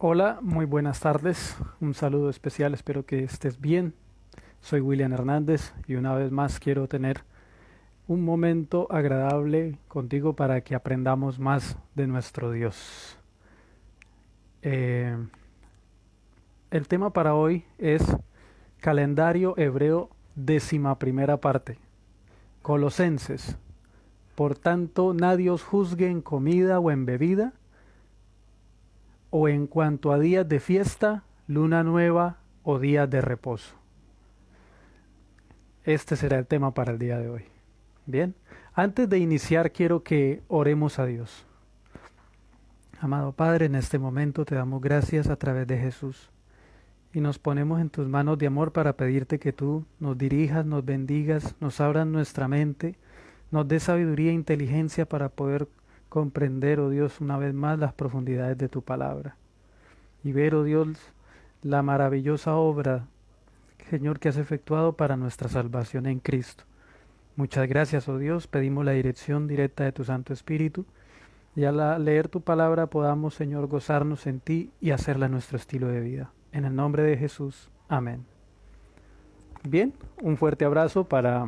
Hola, muy buenas tardes. Un saludo especial, espero que estés bien. Soy William Hernández y una vez más quiero tener un momento agradable contigo para que aprendamos más de nuestro Dios. Eh, el tema para hoy es calendario hebreo, 11ª parte. Colosenses. Por tanto, nadie os juzgue en comida o en bebida, o en cuanto a días de fiesta, luna nueva o días de reposo. Este será el tema para el día de hoy. Bien, antes de iniciar quiero que oremos a Dios. Amado Padre, en este momento te damos gracias a través de Jesús y nos ponemos en tus manos de amor para pedirte que tú nos dirijas, nos bendigas, nos abras nuestra mente, nos des sabiduría e inteligencia para poder comprender, oh Dios, una vez más las profundidades de tu palabra y ver, oh Dios, la maravillosa obra, Señor, que has efectuado para nuestra salvación en Cristo. Muchas gracias, oh Dios, pedimos la dirección directa de tu Santo Espíritu y al leer tu palabra podamos, Señor, gozarnos en ti y hacerla nuestro estilo de vida. En el nombre de Jesús, amén. Bien, un fuerte abrazo para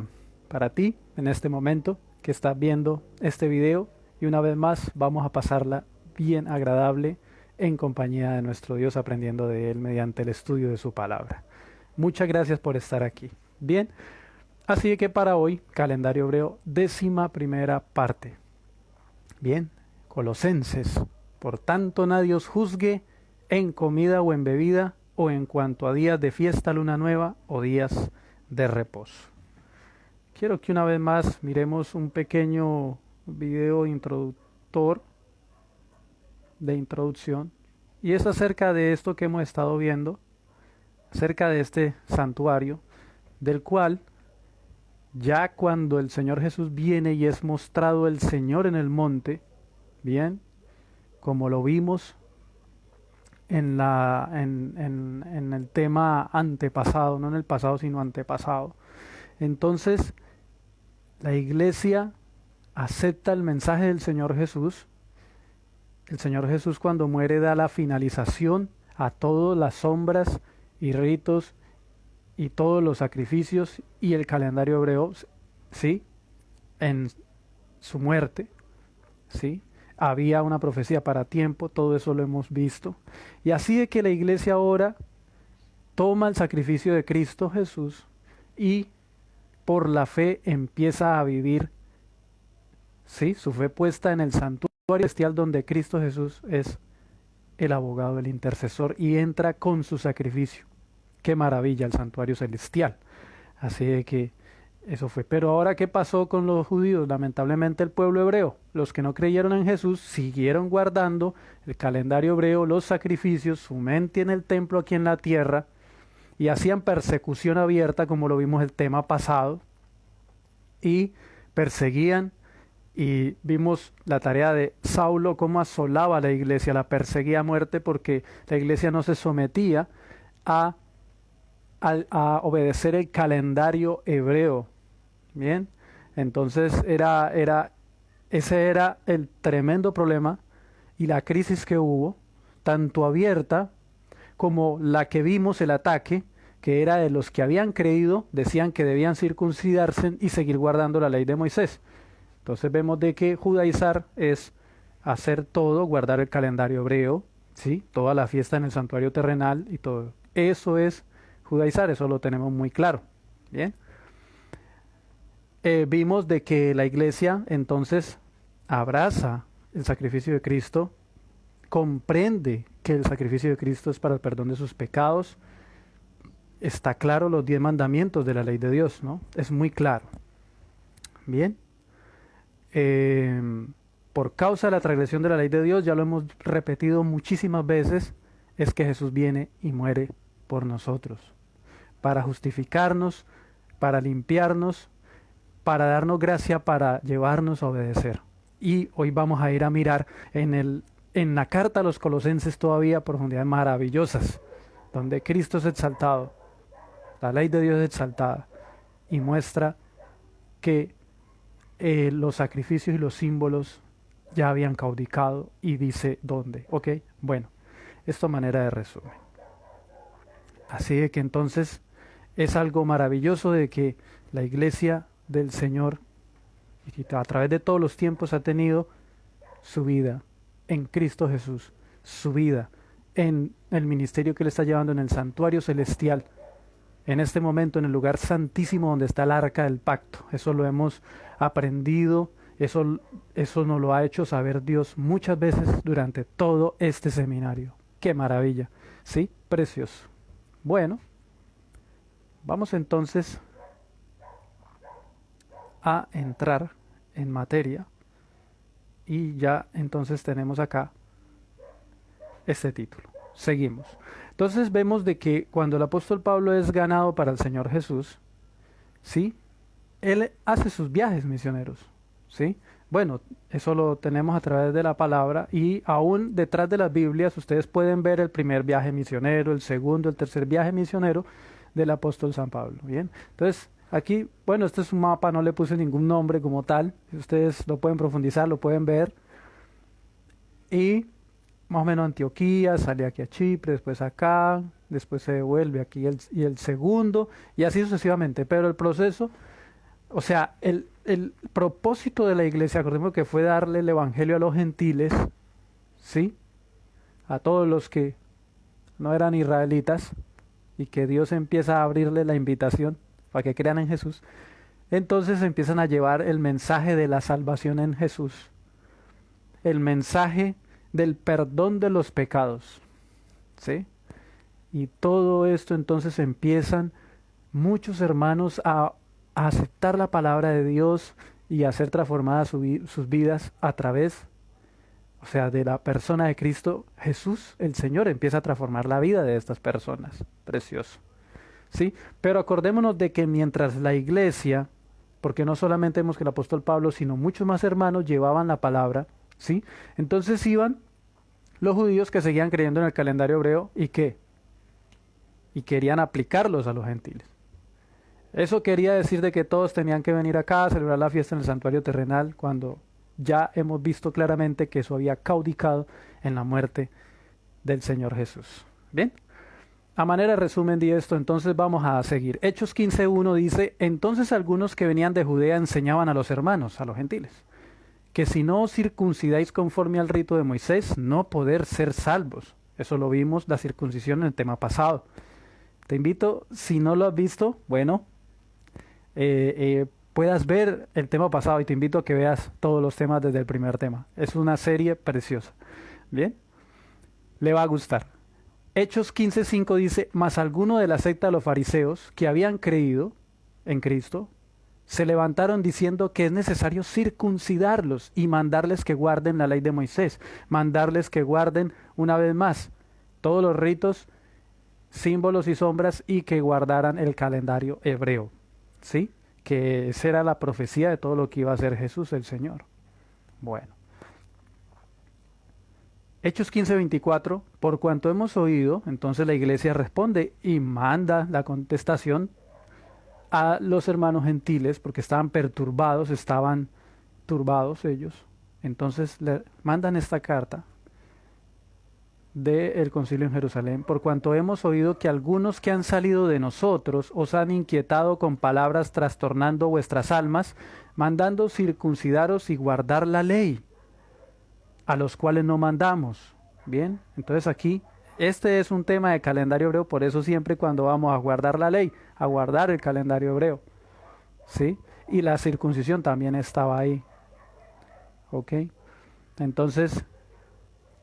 ti en este momento que estás viendo este video y una vez más vamos a pasarla bien agradable en compañía de nuestro Dios aprendiendo de Él mediante el estudio de su palabra. Muchas gracias por estar aquí. Bien, así que para hoy, calendario hebreo, 11ª parte. Bien, Colosenses. Por tanto, nadie os juzgue en comida o en bebida, o en cuanto a días de fiesta, luna nueva o días de reposo. Quiero que una vez más miremos un pequeño video introductor de introducción. Y es acerca de esto que hemos estado viendo, acerca de este santuario, del cual ya cuando el Señor Jesús viene y es mostrado el Señor en el monte, bien, como lo vimos en el tema antepasado, no en el pasado, sino antepasado. Entonces, la iglesia acepta el mensaje del Señor Jesús. El Señor Jesús cuando muere da la finalización a todas las sombras y ritos y todos los sacrificios y el calendario hebreo, ¿sí? En su muerte, ¿sí? Había una profecía para tiempo, todo eso lo hemos visto. Y así es que la iglesia ahora toma el sacrificio de Cristo Jesús y por la fe empieza a vivir, ¿sí? Su fe puesta en el santuario celestial donde Cristo Jesús es el abogado, el intercesor y entra con su sacrificio. Qué maravilla el santuario celestial. Así de que eso fue. Pero ahora, ¿qué pasó con los judíos? Lamentablemente el pueblo hebreo, los que no creyeron en Jesús, siguieron guardando el calendario hebreo, los sacrificios, su mente en el templo aquí en la tierra, y hacían persecución abierta, como lo vimos el tema pasado, y perseguían, y vimos la tarea de Saulo, cómo asolaba a la iglesia, la perseguía a muerte porque la iglesia no se sometía a obedecer el calendario hebreo. Bien, entonces ese era el tremendo problema y la crisis que hubo, tanto abierta como la que vimos, el ataque, que era de los que habían creído, decían que debían circuncidarse y seguir guardando la ley de Moisés. Entonces vemos de que judaizar es hacer todo, guardar el calendario hebreo, ¿sí? Toda la fiesta en el santuario terrenal y todo. Eso es judaizar, eso lo tenemos muy claro. Bien. Vimos de que la iglesia entonces abraza el sacrificio de Cristo, comprende que el sacrificio de Cristo es para el perdón de sus pecados. Está claro los 10 mandamientos de la ley de Dios, ¿no? Es muy claro. Bien. Por causa de la transgresión de la ley de Dios, ya lo hemos repetido muchísimas veces, es que Jesús viene y muere por nosotros, para justificarnos, para limpiarnos, para darnos gracia, para llevarnos a obedecer. Y hoy vamos a ir a mirar en la carta a los Colosenses todavía profundidades maravillosas, donde Cristo es exaltado, la ley de Dios es exaltada, y muestra que los sacrificios y los símbolos ya habían caudicado, y dice dónde. Ok, bueno. Esto a manera de resumen. Así que entonces es algo maravilloso de que la iglesia del Señor y a través de todos los tiempos ha tenido su vida en Cristo Jesús, su vida en el ministerio que Él está llevando en el santuario celestial, en este momento en el lugar santísimo donde está el arca del pacto. Eso lo hemos aprendido, eso nos lo ha hecho saber Dios muchas veces durante todo este seminario. ¡Qué maravilla! ¿Sí? Precioso. Bueno, vamos entonces a entrar en materia y ya entonces tenemos acá este título. Seguimos. Entonces vemos de que cuando el apóstol Pablo es ganado para el Señor Jesús, ¿sí? Él hace sus viajes misioneros, ¿sí? Bueno, eso lo tenemos a través de la palabra y aún detrás de las Biblias ustedes pueden ver el primer viaje misionero, el segundo, el tercer viaje misionero del apóstol San Pablo, ¿bien? Entonces, aquí, bueno, este es un mapa, no le puse ningún nombre como tal, ustedes lo pueden profundizar, lo pueden ver. Y más o menos Antioquía, sale aquí a Chipre, después acá, después se devuelve aquí y el segundo, y así sucesivamente. Pero el proceso, o sea, el propósito de la iglesia, acordemos que fue darle el evangelio a los gentiles, ¿sí? A todos los que no eran israelitas, y que Dios empieza a abrirle la invitación para que crean en Jesús. Entonces empiezan a llevar el mensaje de la salvación en Jesús, el mensaje del perdón de los pecados, ¿sí? Y todo esto entonces empiezan muchos hermanos a aceptar la palabra de Dios y a ser transformadas sus vidas a través, o sea, de la persona de Cristo Jesús, el Señor empieza a transformar la vida de estas personas. Precioso, ¿sí? Pero acordémonos de que mientras la iglesia, porque no solamente vemos que el apóstol Pablo, sino muchos más hermanos llevaban la palabra, ¿sí? Entonces iban los judíos que seguían creyendo en el calendario hebreo y ¿qué? Y querían aplicarlos a los gentiles. Eso quería decir de que todos tenían que venir acá a celebrar la fiesta en el santuario terrenal, cuando ya hemos visto claramente que eso había caudicado en la muerte del Señor Jesús. Bien, a manera de resumen de esto, entonces vamos a seguir. Hechos 15:1 dice: entonces algunos que venían de Judea enseñaban a los hermanos, a los gentiles, que si no os circuncidáis conforme al rito de Moisés, no poder ser salvos. Eso lo vimos, la circuncisión, en el tema pasado. Te invito, si no lo has visto, bueno, puedas ver el tema pasado y te invito a que veas todos los temas desde el primer tema. Es una serie preciosa. Bien, le va a gustar. Hechos 15:5 dice: mas alguno de la secta de los fariseos que habían creído en Cristo se levantaron diciendo que es necesario circuncidarlos y mandarles que guarden la ley de Moisés, mandarles que guarden una vez más todos los ritos, símbolos y sombras, y que guardaran el calendario hebreo, ¿sí? Que esa era la profecía de todo lo que iba a hacer Jesús el Señor. Bueno. Hechos 15:24, por cuanto hemos oído, entonces la iglesia responde y manda la contestación a los hermanos gentiles, porque estaban perturbados, estaban turbados ellos. Entonces le mandan esta carta del concilio en Jerusalén: por cuanto hemos oído que algunos que han salido de nosotros os han inquietado con palabras, trastornando vuestras almas, mandando circuncidaros y guardar la ley, a los cuales no mandamos. Bien, entonces aquí este es un tema de calendario hebreo, por eso siempre cuando vamos a guardar la ley, a guardar el calendario hebreo, ¿sí? Y la circuncisión también estaba ahí, ¿ok? Entonces,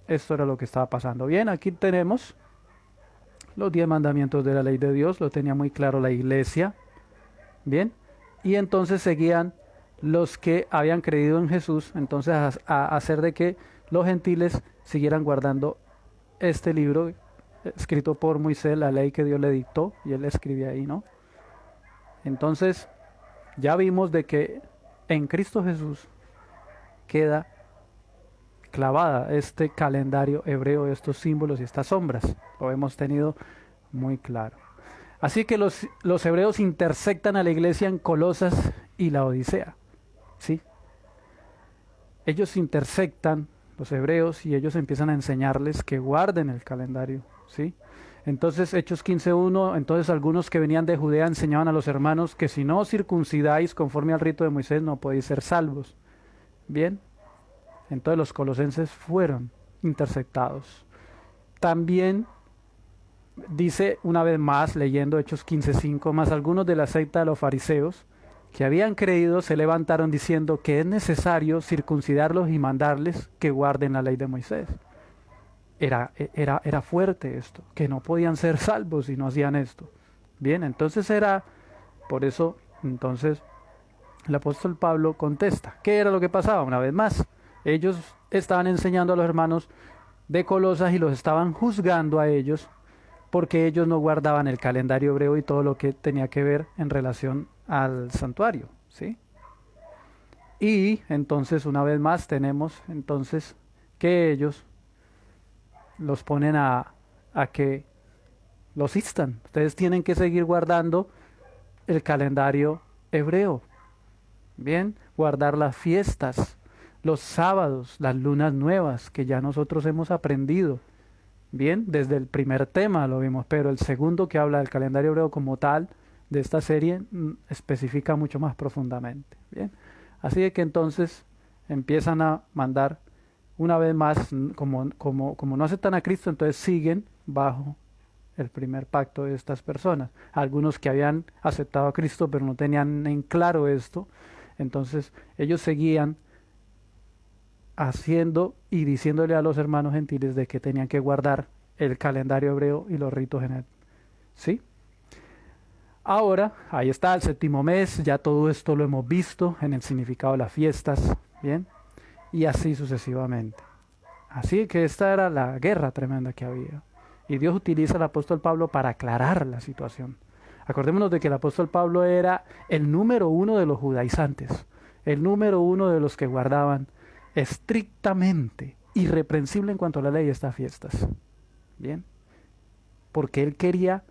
esto era lo que estaba pasando. Bien, aquí tenemos los 10 mandamientos de la ley de Dios, lo tenía muy claro la iglesia, bien, y entonces seguían los que habían creído en Jesús, entonces a hacer de que los gentiles siguieran guardando este libro escrito por Moisés, la ley que Dios le dictó, y él escribía ahí, ¿no? Entonces, ya vimos de que en Cristo Jesús queda clavada este calendario hebreo, estos símbolos y estas sombras. Lo hemos tenido muy claro. Así que los hebreos intersectan a la iglesia en Colosas y la Odisea, ¿sí? Ellos intersectan los hebreos, y ellos empiezan a enseñarles que guarden el calendario, ¿sí? Entonces, Hechos 15:1, entonces algunos que venían de Judea enseñaban a los hermanos que si no os circuncidáis conforme al rito de Moisés no podéis ser salvos. Bien, entonces los colosenses fueron interceptados. También dice una vez más, leyendo Hechos 15:5, más algunos de la secta de los fariseos que habían creído se levantaron diciendo que es necesario circuncidarlos y mandarles que guarden la ley de Moisés. Era fuerte esto, que no podían ser salvos si no hacían esto. Bien, entonces por eso, entonces, el apóstol Pablo contesta, ¿qué era lo que pasaba? Una vez más, ellos estaban enseñando a los hermanos de Colosas y los estaban juzgando a ellos porque ellos no guardaban el calendario hebreo y todo lo que tenía que ver en relación al santuario, ¿sí? Y entonces, una vez más, tenemos entonces que ellos los ponen a que los instan. Ustedes tienen que seguir guardando el calendario hebreo. Bien, guardar las fiestas, los sábados, las lunas nuevas que ya nosotros hemos aprendido. Bien, desde el primer tema lo vimos, pero el segundo que habla del calendario hebreo como tal de esta serie especifica mucho más profundamente. Bien, así de que entonces empiezan a mandar una vez más, como no aceptan a Cristo, entonces siguen bajo el primer pacto de estas personas. Algunos que habían aceptado a Cristo pero no tenían en claro esto, entonces ellos seguían haciendo y diciéndole a los hermanos gentiles de que tenían que guardar el calendario hebreo y los ritos en él. ¿Sí? Ahora, ahí está el séptimo mes, ya todo esto lo hemos visto en el significado de las fiestas, ¿bien? Y así sucesivamente. Así que esta era la guerra tremenda que había. Y Dios utiliza al apóstol Pablo para aclarar la situación. Acordémonos de que el apóstol Pablo era el número uno de los judaizantes, el número uno de los que guardaban estrictamente, irreprensible en cuanto a la ley, estas fiestas. Bien, porque él quería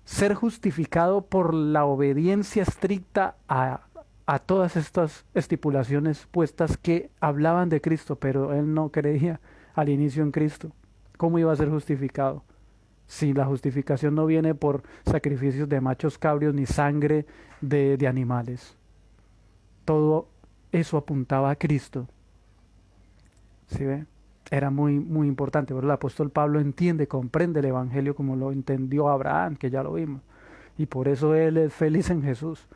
ser justificado por la obediencia estricta a todas estas estipulaciones puestas que hablaban de Cristo, pero él no creía al inicio en Cristo. ¿Cómo iba a ser justificado? Si la justificación no viene por sacrificios de machos cabrios ni sangre de animales. Todo eso apuntaba a Cristo. ¿Sí ve? Era muy, muy importante. Pero el apóstol Pablo entiende, comprende el Evangelio como lo entendió Abraham, que ya lo vimos. Y por eso él es feliz en Jesús.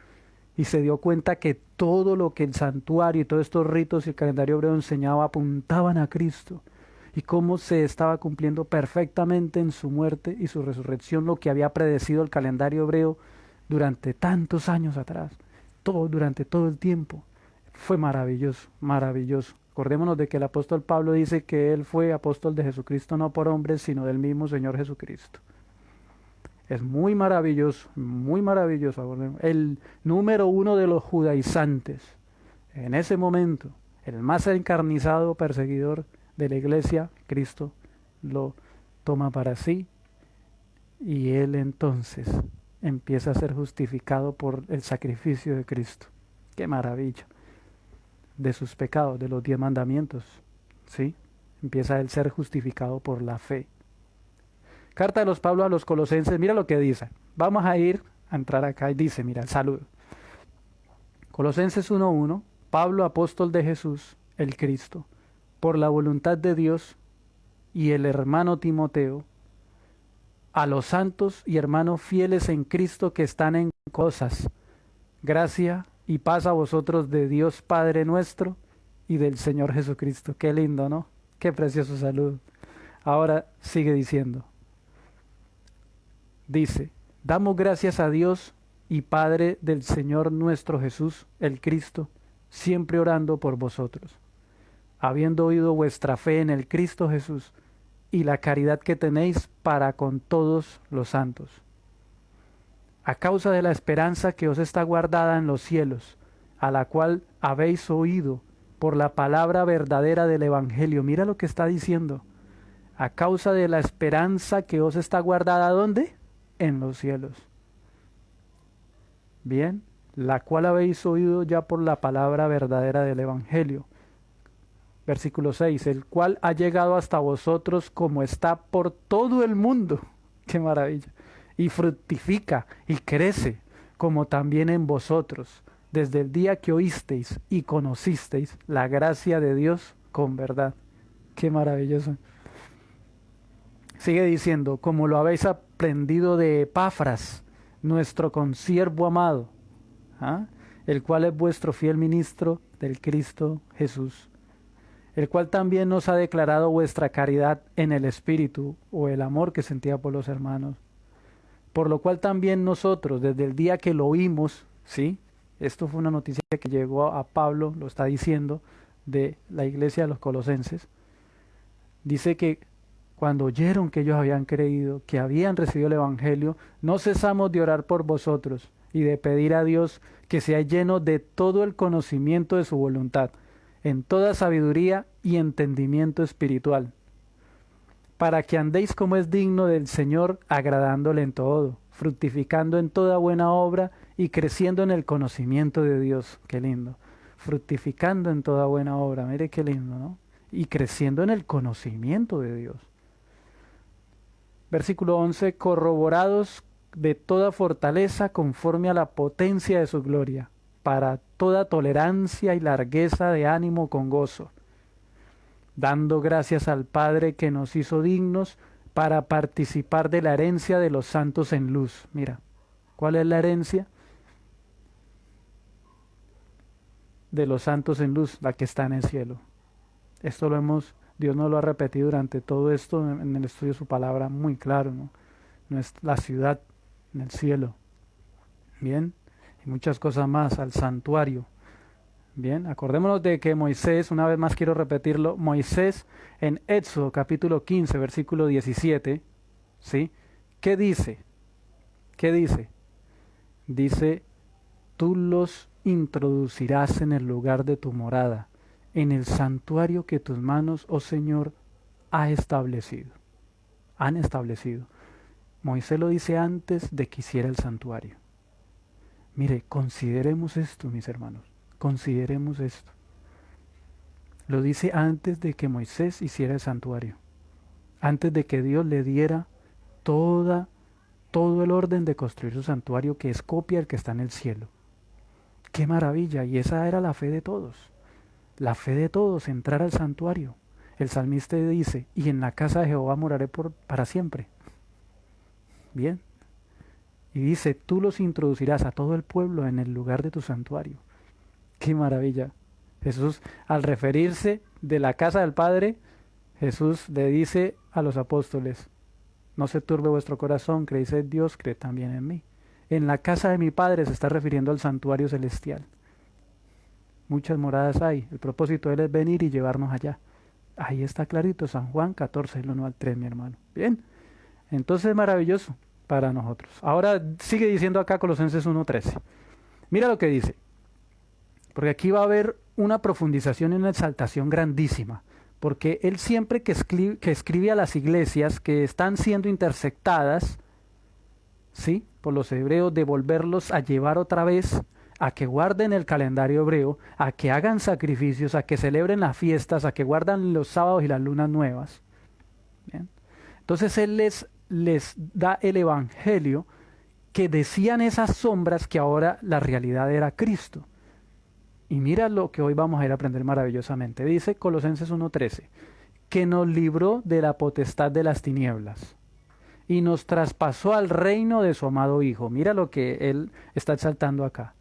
Y se dio cuenta que todo lo que el santuario y todos estos ritos y el calendario hebreo enseñaba apuntaban a Cristo. Y cómo se estaba cumpliendo perfectamente en su muerte y su resurrección lo que había predecido el calendario hebreo durante tantos años atrás. Durante todo el tiempo. Fue maravilloso, maravilloso. Acordémonos de que el apóstol Pablo dice que él fue apóstol de Jesucristo no por hombres, sino del mismo Señor Jesucristo. Es muy maravilloso, muy maravilloso. El número uno de los judaizantes, en ese momento, el más encarnizado perseguidor de la iglesia, Cristo lo toma para sí y él entonces empieza a ser justificado por el sacrificio de Cristo. ¡Qué maravilla! De sus pecados, de los 10 mandamientos, ¿sí? Empieza él a ser justificado por la fe. Carta de los Pablo a los Colosenses, mira lo que dice. Vamos a entrar acá y dice, mira, el saludo. Colosenses 1:1, Pablo, apóstol de Jesús, el Cristo, por la voluntad de Dios, y el hermano Timoteo, a los santos y hermanos fieles en Cristo que están en cosas. Gracia y paz a vosotros de Dios Padre nuestro y del Señor Jesucristo. Qué lindo, ¿no? Qué precioso saludo. Ahora sigue diciendo. Dice, damos gracias a Dios y Padre del Señor nuestro Jesús, el Cristo, siempre orando por vosotros, habiendo oído vuestra fe en el Cristo Jesús y la caridad que tenéis para con todos los santos, a causa de la esperanza que os está guardada en los cielos, a la cual habéis oído por la palabra verdadera del Evangelio. Mira lo que está diciendo. A causa de la esperanza que os está guardada, ¿dónde? En los cielos. Bien, la cual habéis oído ya por la palabra verdadera del Evangelio. Versículo 6, el cual ha llegado hasta vosotros como está por todo el mundo. ¡Qué maravilla! Y fructifica y crece, como también en vosotros, desde el día que oísteis y conocisteis la gracia de Dios con verdad. ¡Qué maravilloso! Sigue diciendo, como lo habéis aprendido de Epafras, nuestro consiervo amado, ¿ah? El cual es vuestro fiel ministro del Cristo Jesús, el cual también nos ha declarado vuestra caridad en el Espíritu, o el amor que sentía por los hermanos. Por lo cual también nosotros, desde el día que lo oímos, ¿sí? Esto fue una noticia que llegó a Pablo, lo está diciendo, de la iglesia de los Colosenses. Dice que cuando oyeron que ellos habían creído, que habían recibido el Evangelio, no cesamos de orar por vosotros y de pedir a Dios que sea lleno de todo el conocimiento de su voluntad, en toda sabiduría y entendimiento espiritual, para que andéis como es digno del Señor, agradándole en todo, fructificando en toda buena obra y creciendo en el conocimiento de Dios. Qué lindo. Fructificando en toda buena obra. Mire qué lindo, ¿no? Y creciendo en el conocimiento de Dios. Versículo 11, corroborados de toda fortaleza conforme a la potencia de su gloria, para toda tolerancia y largueza de ánimo con gozo, dando gracias al Padre que nos hizo dignos para participar de la herencia de los santos en luz. Mira, ¿cuál es la herencia de los santos en luz? La que está en el cielo. Esto Dios nos lo ha repetido durante todo esto en el estudio de su palabra, muy claro, ¿no? No es la ciudad en el cielo. Bien, y muchas cosas más, al santuario. Bien, acordémonos de que Moisés, una vez más quiero repetirlo, Moisés en Éxodo capítulo 15, versículo 17, ¿sí? ¿Qué dice? ¿Qué dice? Dice, tú los introducirás en el lugar de tu morada, en el santuario que tus manos, oh Señor, han establecido. Moisés lo dice antes de que hiciera el santuario. Mire, consideremos esto, mis hermanos. Consideremos esto. Lo dice antes de que Moisés hiciera el santuario. Antes de que Dios le diera todo el orden de construir su santuario, que es copia del que está en el cielo. ¡Qué maravilla! Y esa era la fe de todos. La fe de todos, entrar al santuario. El salmista dice, y en la casa de Jehová moraré para siempre. Bien. Y dice, tú los introducirás a todo el pueblo en el lugar de tu santuario. ¡Qué maravilla! Jesús, al referirse de la casa del Padre, Jesús le dice a los apóstoles, no se turbe vuestro corazón, creéis en Dios, creed también en mí. En la casa de mi Padre se está refiriendo al santuario celestial. Muchas moradas hay, el propósito de él es venir y llevarnos allá. Ahí está clarito, San Juan 14, el 1 al 3, mi hermano. Bien, entonces es maravilloso para nosotros. Ahora sigue diciendo acá Colosenses 1:13. Mira lo que dice. Porque aquí va a haber una profundización y una exaltación grandísima. Porque él siempre que escribe a las iglesias que están siendo intersectadas, ¿sí?, por los hebreos, de volverlos a llevar otra vez a que guarden el calendario hebreo, a que hagan sacrificios, a que celebren las fiestas, a que guardan los sábados y las lunas nuevas. ¿Bien? Entonces él les da el evangelio que decían esas sombras que ahora la realidad era Cristo. Y mira lo que hoy vamos a ir a aprender maravillosamente. Dice Colosenses 1:13, que nos libró de la potestad de las tinieblas y nos traspasó al reino de su amado Hijo. Mira lo que él está exaltando acá.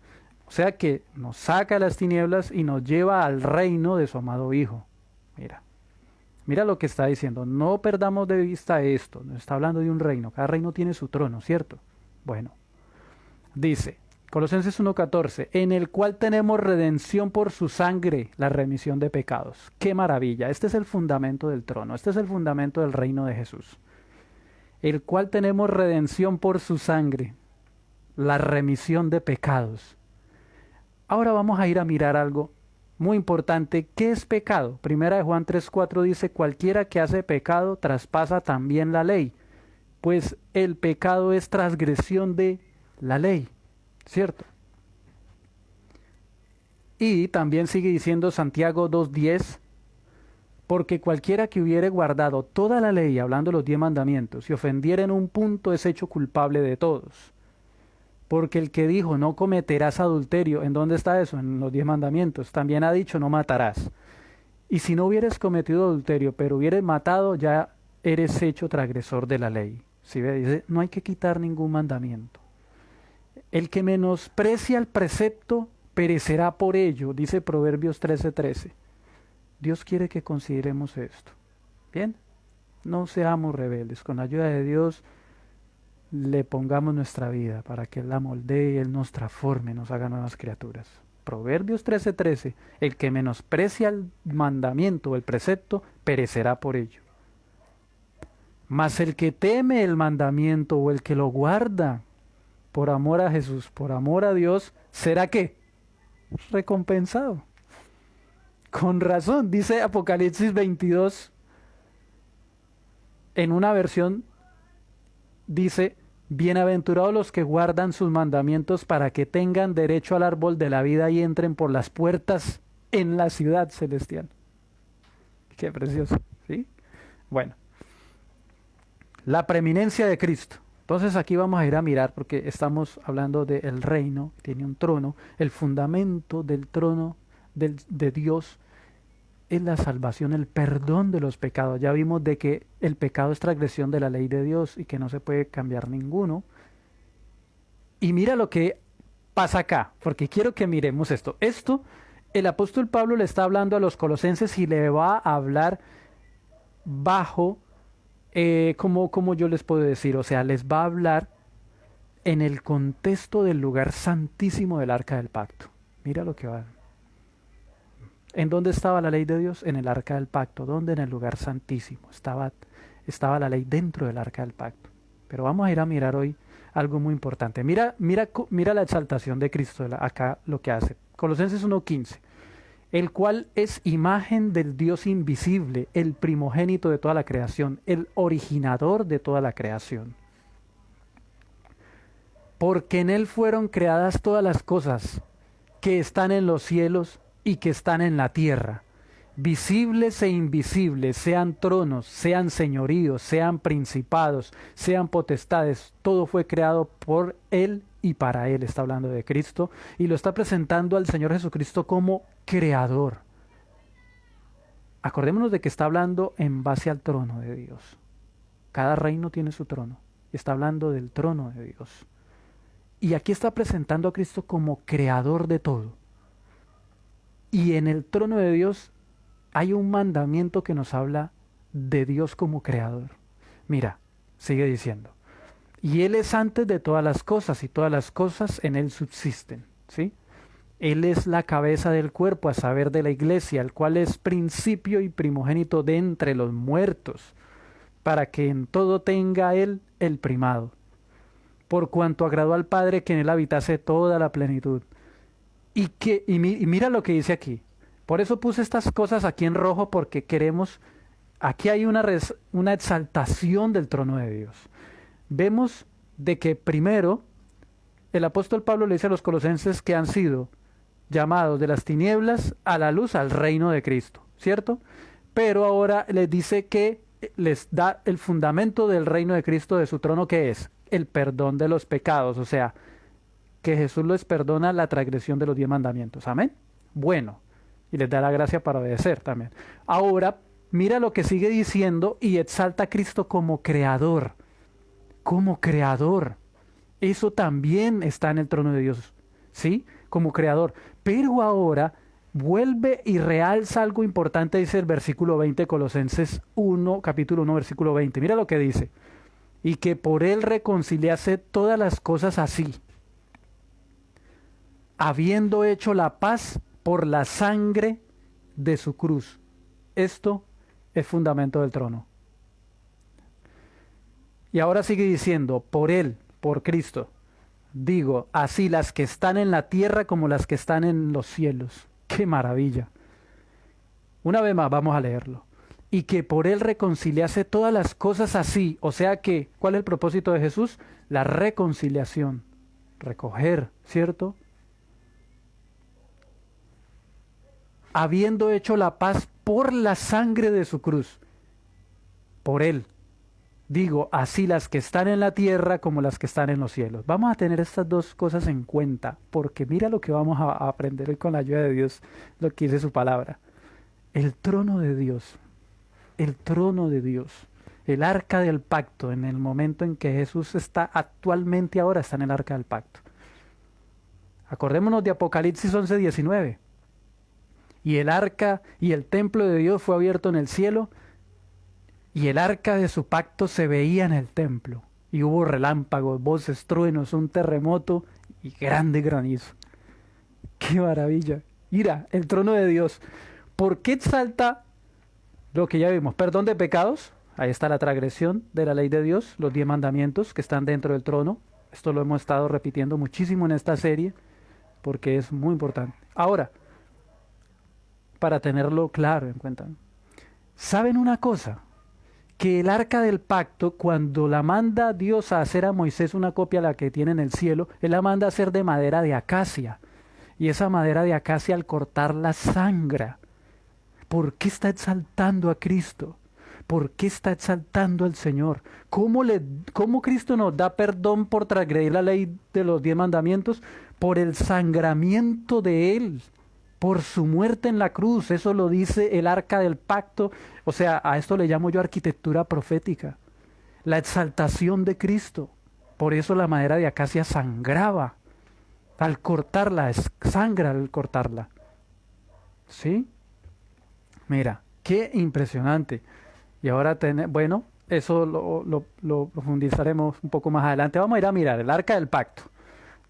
O sea que nos saca de las tinieblas y nos lleva al reino de su amado Hijo. Mira lo que está diciendo. No perdamos de vista esto. Nos está hablando de un reino. Cada reino tiene su trono, ¿cierto? Bueno, dice Colosenses 1:14, en el cual tenemos redención por su sangre, la remisión de pecados. ¡Qué maravilla! Este es el fundamento del trono. Este es el fundamento del reino de Jesús. El cual tenemos redención por su sangre, la remisión de pecados. Ahora vamos a ir a mirar algo muy importante. ¿Qué es pecado? Primera de Juan 3:4 dice, cualquiera que hace pecado traspasa también la ley, pues el pecado es transgresión de la ley, ¿cierto? Y también sigue diciendo Santiago 2:10, Porque cualquiera que hubiere guardado toda la ley, hablando de los 10 mandamientos, y ofendiera en un punto, es hecho culpable de todos. Porque el que dijo, no cometerás adulterio, ¿en dónde está eso? En los 10 mandamientos. También ha dicho, no matarás. Y si no hubieres cometido adulterio, pero hubieres matado, ya eres hecho transgresor de la ley. ¿Sí ve? Dice, no hay que quitar ningún mandamiento. El que menosprecia el precepto, perecerá por ello, dice Proverbios 13:13. Dios quiere que consideremos esto. ¿Bien? No seamos rebeldes. Con la ayuda de Dios le pongamos nuestra vida para que Él la moldee, Él nos transforme, nos haga nuevas criaturas. Proverbios 13:13. El que menosprecia el mandamiento o el precepto, perecerá por ello. Mas el que teme el mandamiento o el que lo guarda, por amor a Jesús, por amor a Dios, ¿será qué? Recompensado. Con razón, dice Apocalipsis 22, en una versión dice, bienaventurados los que guardan sus mandamientos para que tengan derecho al árbol de la vida y entren por las puertas en la ciudad celestial. Qué precioso, ¿sí? Bueno, la preeminencia de Cristo. Entonces aquí vamos a ir a mirar porque estamos hablando del reino, tiene un trono, el fundamento del trono de Dios es la salvación, el perdón de los pecados. Ya vimos de que el pecado es transgresión de la ley de Dios y que no se puede cambiar ninguno. Y mira lo que pasa acá, porque quiero que miremos esto. Esto, el apóstol Pablo le está hablando a los colosenses y le va a hablar bajo, ¿cómo yo les puedo decir? O sea, les va a hablar en el contexto del lugar santísimo del arca del pacto. Mira lo que va. ¿En dónde estaba la ley de Dios? En el arca del pacto. ¿Dónde? En el lugar santísimo. Estaba la ley dentro del arca del pacto. Pero vamos a ir a mirar hoy algo muy importante. Mira la exaltación de Cristo acá lo que hace. Colosenses 1:15. El cual es imagen del Dios invisible, el primogénito de toda la creación, el originador de toda la creación. Porque en Él fueron creadas todas las cosas que están en los cielos y que están en la tierra, visibles e invisibles, sean tronos, sean señoríos, sean principados, sean potestades, todo fue creado por Él y para Él. Está hablando de Cristo y lo está presentando al Señor Jesucristo como creador. Acordémonos de que está hablando en base al trono de Dios. Cada reino tiene su trono. Está hablando del trono de Dios. Y aquí está presentando a Cristo como creador de todo. Y en el trono de Dios hay un mandamiento que nos habla de Dios como creador. Mira, sigue diciendo. Y Él es antes de todas las cosas, y todas las cosas en Él subsisten, ¿sí? Él es la cabeza del cuerpo, a saber de la iglesia, el cual es principio y primogénito de entre los muertos, para que en todo tenga Él el primado. Por cuanto agradó al Padre que en Él habitase toda la plenitud. Y mira lo que dice aquí. Por eso puse estas cosas aquí en rojo, porque queremos, aquí hay una exaltación del trono de Dios. Vemos de que primero el apóstol Pablo le dice a los colosenses que han sido llamados de las tinieblas a la luz, al reino de Cristo, ¿cierto? Pero ahora les dice que les da el fundamento del reino de Cristo, de su trono, que es el perdón de los pecados, o sea, que Jesús les perdona la transgresión de los 10 mandamientos. Amén. Bueno, y les da la gracia para obedecer también. Ahora, mira lo que sigue diciendo y exalta a Cristo como creador. Como creador. Eso también está en el trono de Dios, ¿sí? Como creador. Pero ahora vuelve y realza algo importante, dice el versículo 20, Colosenses 1, capítulo 1, versículo 20. Mira lo que dice. Y que por Él reconciliase todas las cosas así, habiendo hecho la paz por la sangre de su cruz. Esto es fundamento del trono. Y ahora sigue diciendo, por Él, por Cristo, digo, así las que están en la tierra como las que están en los cielos. ¡Qué maravilla! Una vez más, vamos a leerlo. Y que por Él reconciliase todas las cosas así. O sea que, ¿cuál es el propósito de Jesús? La reconciliación. Recoger, ¿cierto? Habiendo hecho la paz por la sangre de su cruz, por Él. Digo, así las que están en la tierra como las que están en los cielos. Vamos a tener estas dos cosas en cuenta, porque mira lo que vamos a aprender hoy con la ayuda de Dios, lo que dice su palabra. El trono de Dios, el trono de Dios, el arca del pacto, en el momento en que Jesús está actualmente ahora, está en el arca del pacto. Acordémonos de Apocalipsis 11:19. Y el arca y el templo de Dios fue abierto en el cielo, y el arca de su pacto se veía en el templo. Y hubo relámpagos, voces, truenos, un terremoto y grande granizo. ¡Qué maravilla! Mira, el trono de Dios. ¿Por qué exalta lo que ya vimos? Perdón de pecados. Ahí está la transgresión de la ley de Dios, los 10 mandamientos que están dentro del trono. Esto lo hemos estado repitiendo muchísimo en esta serie porque es muy importante. Ahora, para tenerlo claro en cuenta, ¿saben una cosa? Que el arca del pacto, cuando la manda Dios a hacer a Moisés una copia de la que tiene en el cielo, Él la manda a hacer de madera de acacia. Y esa madera de acacia al cortarla sangra. ¿Por qué está exaltando a Cristo? ¿Por qué está exaltando al Señor? ¿Cómo Cristo nos da perdón por transgredir la ley de los 10 mandamientos? Por el sangramiento de Él, por su muerte en la cruz. Eso lo dice el arca del pacto. O sea, a esto le llamo yo arquitectura profética. La exaltación de Cristo. Por eso la madera de acacia sangraba. Al cortarla, sangra al cortarla. ¿Sí? Mira, qué impresionante. Y ahora, bueno, eso lo profundizaremos un poco más adelante. Vamos a ir a mirar el arca del pacto.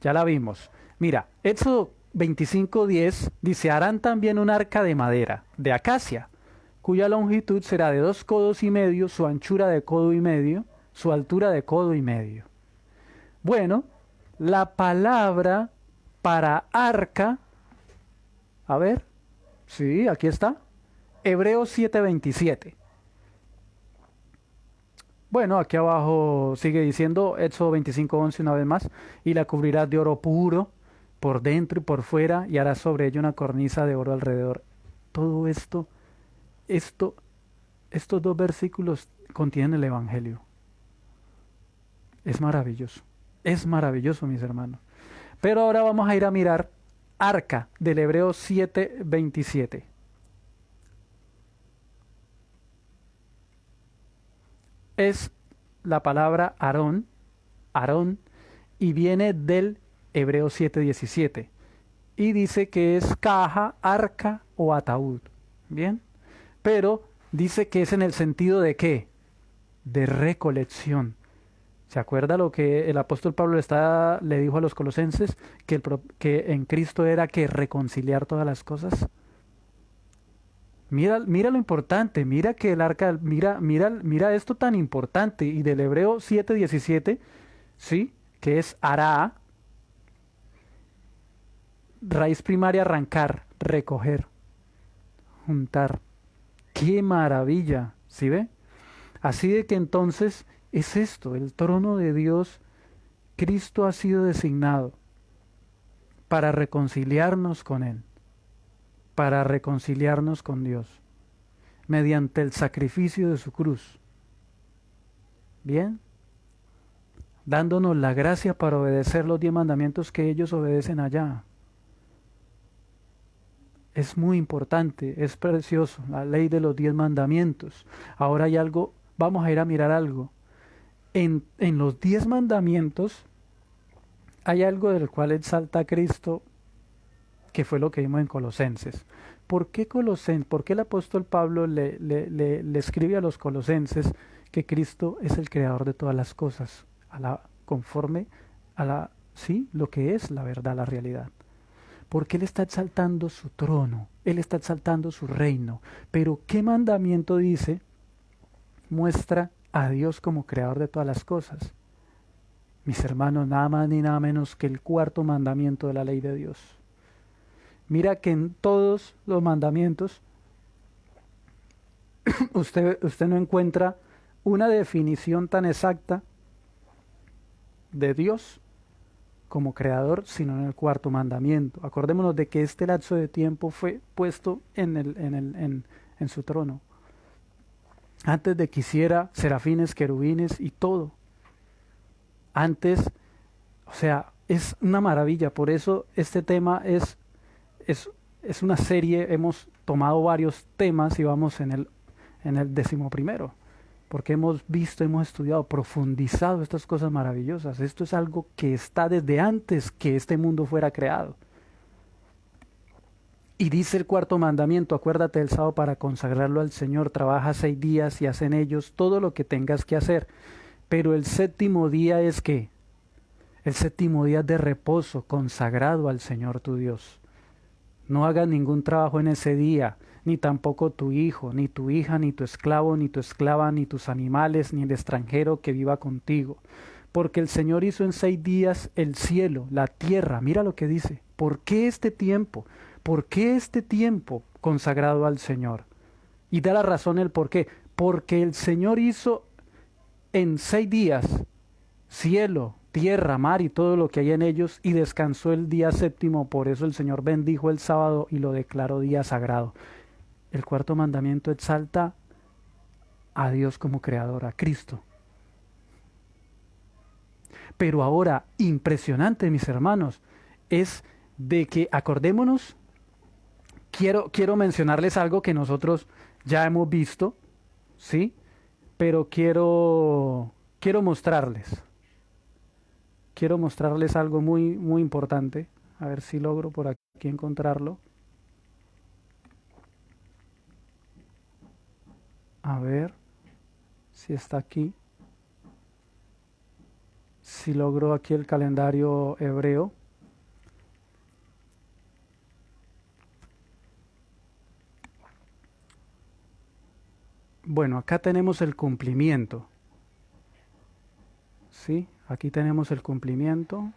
Ya la vimos. Mira, Éxodo 25:10 dice, harán también un arca de madera, de acacia, cuya longitud será de 2 codos y medio, su anchura de codo y medio, su altura de codo y medio. Bueno, la palabra para arca, a ver, sí, aquí está, Hebreos 7:27. Bueno, aquí abajo sigue diciendo, Éxodo 25:11 una vez más, y la cubrirás de oro puro, por dentro y por fuera, y harás sobre ella una cornisa de oro alrededor. Todo estos dos versículos contienen el Evangelio. Es maravilloso, mis hermanos. Pero ahora vamos a ir a mirar arca del Hebreos 7:27. Es la palabra Aarón, y viene del Hebreos 7:17. Y dice que es caja, arca o ataúd. ¿Bien? Pero dice que es en el sentido de ¿qué? De recolección. ¿Se acuerda lo que el apóstol Pablo le dijo a los colosenses? Que en Cristo era que reconciliar todas las cosas. Mira lo importante, mira que el arca, mira esto tan importante. Y del Hebreo 7:17, ¿sí? Que es hará, raíz primaria arrancar, recoger, juntar. ¡Qué maravilla! ¿Sí ve? Así de que entonces es esto, el trono de Dios. Cristo ha sido designado para reconciliarnos con Él, para reconciliarnos con Dios, mediante el sacrificio de su cruz. ¿Bien? Dándonos la gracia para obedecer los 10 mandamientos que ellos obedecen allá. Es muy importante, es precioso, la ley de los 10 mandamientos. Ahora hay algo, vamos a ir a mirar algo. En los 10 mandamientos hay algo del cual exalta a Cristo, que fue lo que vimos en Colosenses. ¿Por qué el apóstol Pablo le escribe a los colosenses que Cristo es el creador de todas las cosas, conforme a lo que es la verdad, la realidad? Porque Él está exaltando su trono, Él está exaltando su reino. Pero ¿qué mandamiento dice? Muestra a Dios como creador de todas las cosas. Mis hermanos, nada más ni nada menos que el 4.º mandamiento de la ley de Dios. Mira que en todos los mandamientos usted no encuentra una definición tan exacta de Dios como creador, sino en el 4.º mandamiento. Acordémonos de que este lapso de tiempo fue puesto en en su trono. Antes de que hiciera serafines, querubines y todo. Antes, o sea, es una maravilla. Por eso este tema es una serie. Hemos tomado varios temas y vamos en el 11º. Porque hemos visto, hemos estudiado, profundizado estas cosas maravillosas. Esto es algo que está desde antes que este mundo fuera creado. Y dice el 4.º mandamiento: acuérdate del sábado para consagrarlo al Señor. Trabaja 6 días y haz en ellos todo lo que tengas que hacer. Pero el 7.º día es ¿qué? El 7.º día es de reposo, consagrado al Señor tu Dios. No hagas ningún trabajo en ese día, ni tampoco tu hijo, ni tu hija, ni tu esclavo, ni tu esclava, ni tus animales, ni el extranjero que viva contigo. Porque el Señor hizo en 6 días el cielo, la tierra. Mira lo que dice. ¿Por qué este tiempo? ¿Por qué este tiempo consagrado al Señor? Y da la razón el por qué. Porque el Señor hizo en 6 días cielo, tierra, mar y todo lo que hay en ellos, y descansó el día 7.º. Por eso el Señor bendijo el sábado y lo declaró día sagrado. El 4.º mandamiento exalta a Dios como creador, a Cristo. Pero ahora, impresionante, mis hermanos, es de que, acordémonos, quiero mencionarles algo que nosotros ya hemos visto, ¿sí? Pero quiero mostrarles. Quiero mostrarles algo muy, muy importante. A ver si logro por aquí encontrarlo. A ver si está aquí. Si logro aquí el calendario hebreo. Bueno, acá tenemos el cumplimiento. ¿Sí? Aquí tenemos el cumplimiento.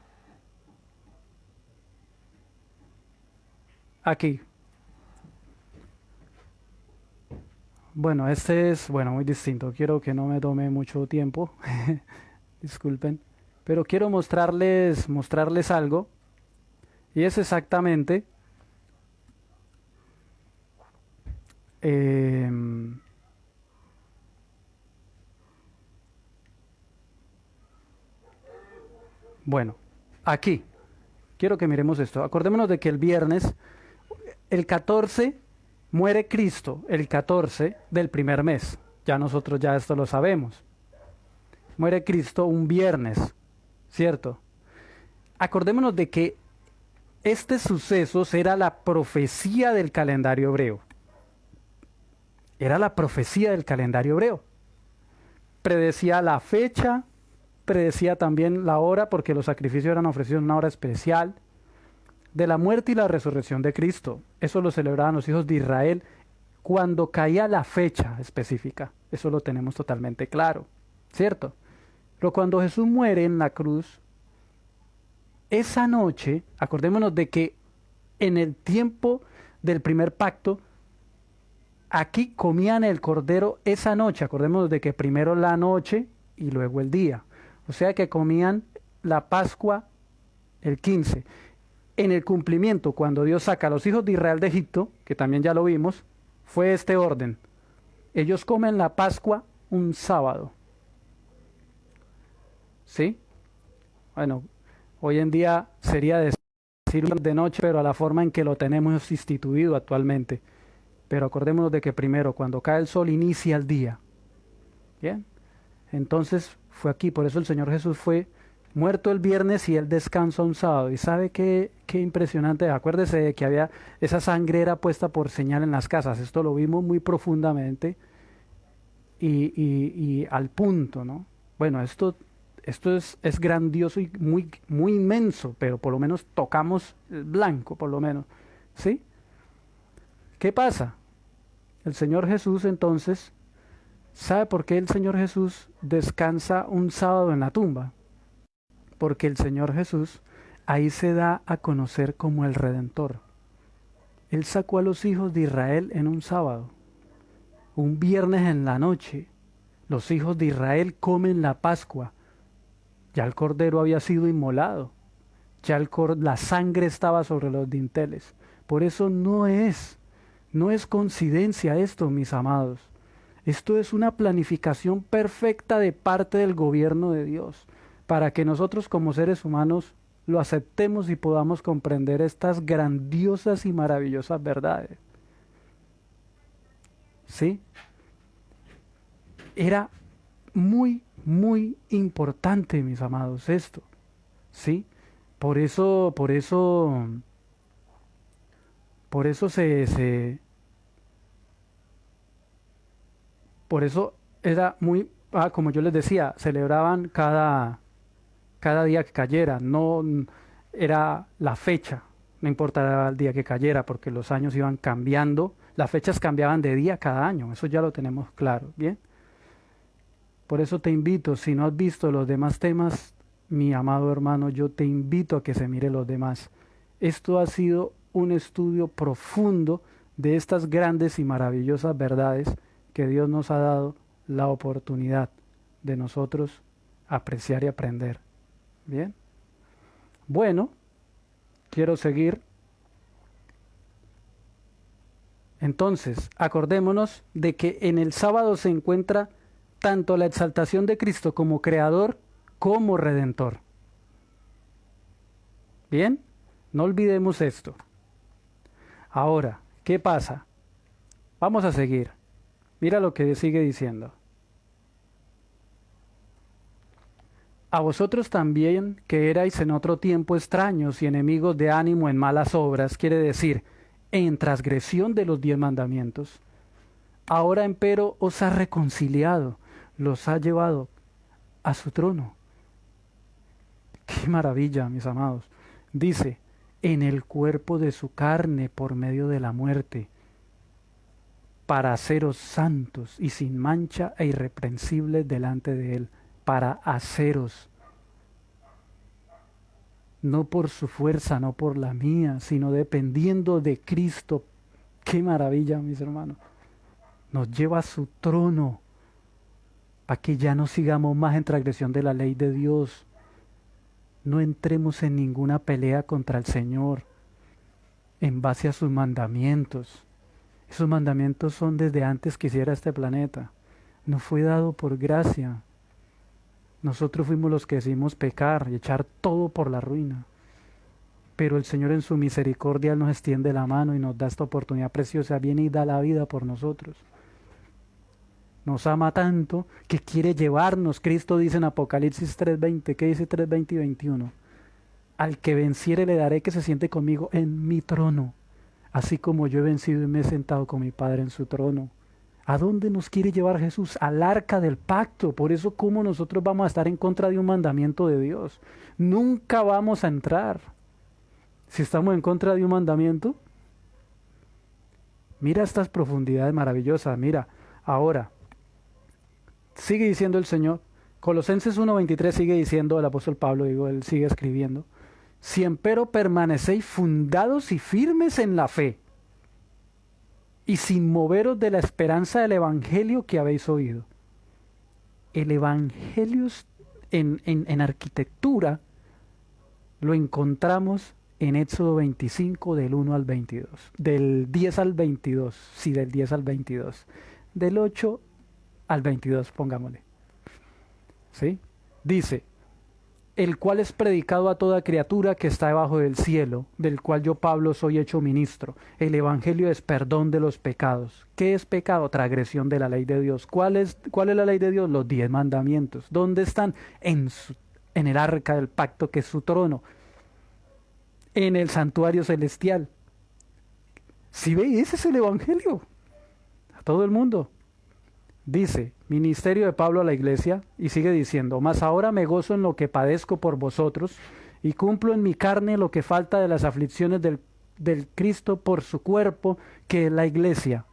Aquí. Bueno, este es, muy distinto. Quiero que no me tome mucho tiempo. Disculpen. Pero quiero mostrarles algo. Y es exactamente bueno, aquí. Quiero que miremos esto. Acordémonos de que el viernes, el 14, muere Cristo, el 14 del primer mes. Ya nosotros ya esto lo sabemos. Muere Cristo un viernes, ¿cierto? Acordémonos de que este suceso era la profecía del calendario hebreo. Era la profecía del calendario hebreo. Predecía la fecha, predecía también la hora, porque los sacrificios eran ofrecidos en una hora especial, de la muerte y la resurrección de Cristo. Eso lo celebraban los hijos de Israel cuando caía la fecha específica. Eso lo tenemos totalmente claro, ¿cierto? Pero cuando Jesús muere en la cruz, esa noche, acordémonos de que en el tiempo del primer pacto, aquí comían el cordero esa noche. Acordémonos de que primero la noche y luego el día. O sea que comían la Pascua el 15. En el cumplimiento, cuando Dios saca a los hijos de Israel de Egipto, que también ya lo vimos, fue este orden. Ellos comen la Pascua un sábado. ¿Sí? Bueno, hoy en día sería decir de noche, pero a la forma en que lo tenemos instituido actualmente. Pero acordémonos de que primero, cuando cae el sol, inicia el día. ¿Bien? Entonces fue aquí, por eso el Señor Jesús fue muerto el viernes y él descansa un sábado. ¿Y sabe qué impresionante? Acuérdese de que había esa sangre era puesta por señal en las casas. Esto lo vimos muy profundamente y al punto, ¿no? Bueno, esto es grandioso y muy, muy inmenso, pero por lo menos tocamos el blanco, por lo menos. ¿Sí? ¿Qué pasa? El Señor Jesús entonces, ¿sabe por qué el Señor Jesús descansa un sábado en la tumba? Porque el Señor Jesús ahí se da a conocer como el Redentor. Él sacó a los hijos de Israel en un sábado. Un viernes en la noche, los hijos de Israel comen la Pascua. Ya el cordero había sido inmolado. Ya la sangre estaba sobre los dinteles. Por eso no es No es coincidencia esto, mis amados. Esto es una planificación perfecta de parte del gobierno de Dios, para que nosotros como seres humanos lo aceptemos y podamos comprender estas grandiosas y maravillosas verdades. ¿Sí? Era muy, muy importante, mis amados, esto. ¿Sí? Por eso por eso era muy, como yo les decía, celebraban cada día que cayera, no era la fecha, no importaba el día que cayera, porque los años iban cambiando, las fechas cambiaban de día cada año, eso ya lo tenemos claro, ¿bien? Por eso te invito, si no has visto los demás temas, mi amado hermano, yo te invito a que se mire los demás. Esto ha sido un estudio profundo de estas grandes y maravillosas verdades que Dios nos ha dado la oportunidad de nosotros apreciar y aprender. Bien. Bueno, quiero seguir. Entonces, acordémonos de que en el sábado se encuentra tanto la exaltación de Cristo como Creador como Redentor. Bien, no olvidemos esto. Ahora, ¿qué pasa? Vamos a seguir. Mira lo que sigue diciendo. A vosotros también, que erais en otro tiempo extraños y enemigos de ánimo en malas obras, quiere decir, en transgresión de los 10 mandamientos, ahora empero os ha reconciliado, los ha llevado a su trono. ¡Qué maravilla, mis amados! Dice, en el cuerpo de su carne por medio de la muerte, para haceros santos y sin mancha e irreprensibles delante de él, para haceros, no por su fuerza, no por la mía, sino dependiendo de Cristo. ¡Qué maravilla, mis hermanos! Nos lleva a su trono, para que ya no sigamos más en transgresión de la ley de Dios. No entremos en ninguna pelea contra el Señor en base a sus mandamientos. Esos mandamientos son desde antes que hiciera este planeta. Nos fue dado por gracia. Nosotros fuimos los que decidimos pecar y echar todo por la ruina. Pero el Señor en su misericordia nos extiende la mano y nos da esta oportunidad preciosa. Viene y da la vida por nosotros. Nos ama tanto que quiere llevarnos. Cristo dice en Apocalipsis 3:20, ¿qué dice 3:20 y 21? Al que venciere le daré que se siente conmigo en mi trono, así como yo he vencido y me he sentado con mi Padre en su trono. ¿A dónde nos quiere llevar Jesús? Al arca del pacto. Por eso, ¿cómo nosotros vamos a estar en contra de un mandamiento de Dios? Nunca vamos a entrar. Si estamos en contra de un mandamiento, mira estas profundidades maravillosas. Mira, ahora, sigue diciendo el Señor, Colosenses 1:23 sigue diciendo el apóstol Pablo, él sigue escribiendo, si empero permanecéis fundados y firmes en la fe, y sin moveros de la esperanza del evangelio que habéis oído. El evangelio en arquitectura lo encontramos en Éxodo 25 del 1 al 22, del 10 al 22, sí, del 10 al 22, del 8 al 22, pongámosle. ¿Sí? Dice, el cual es predicado a toda criatura que está debajo del cielo, del cual yo, Pablo, soy hecho ministro. El evangelio es perdón de los pecados. ¿Qué es pecado? Transgresión de la ley de Dios. ¿Cuál es la ley de Dios? Los 10 mandamientos. ¿Dónde están? En el arca del pacto, que es su trono. En el santuario celestial. Si ve, ese es el evangelio. A todo el mundo. Dice, ministerio de Pablo a la iglesia, y sigue diciendo, mas ahora me gozo en lo que padezco por vosotros, y cumplo en mi carne lo que falta de las aflicciones del Cristo por su cuerpo, que es la iglesia,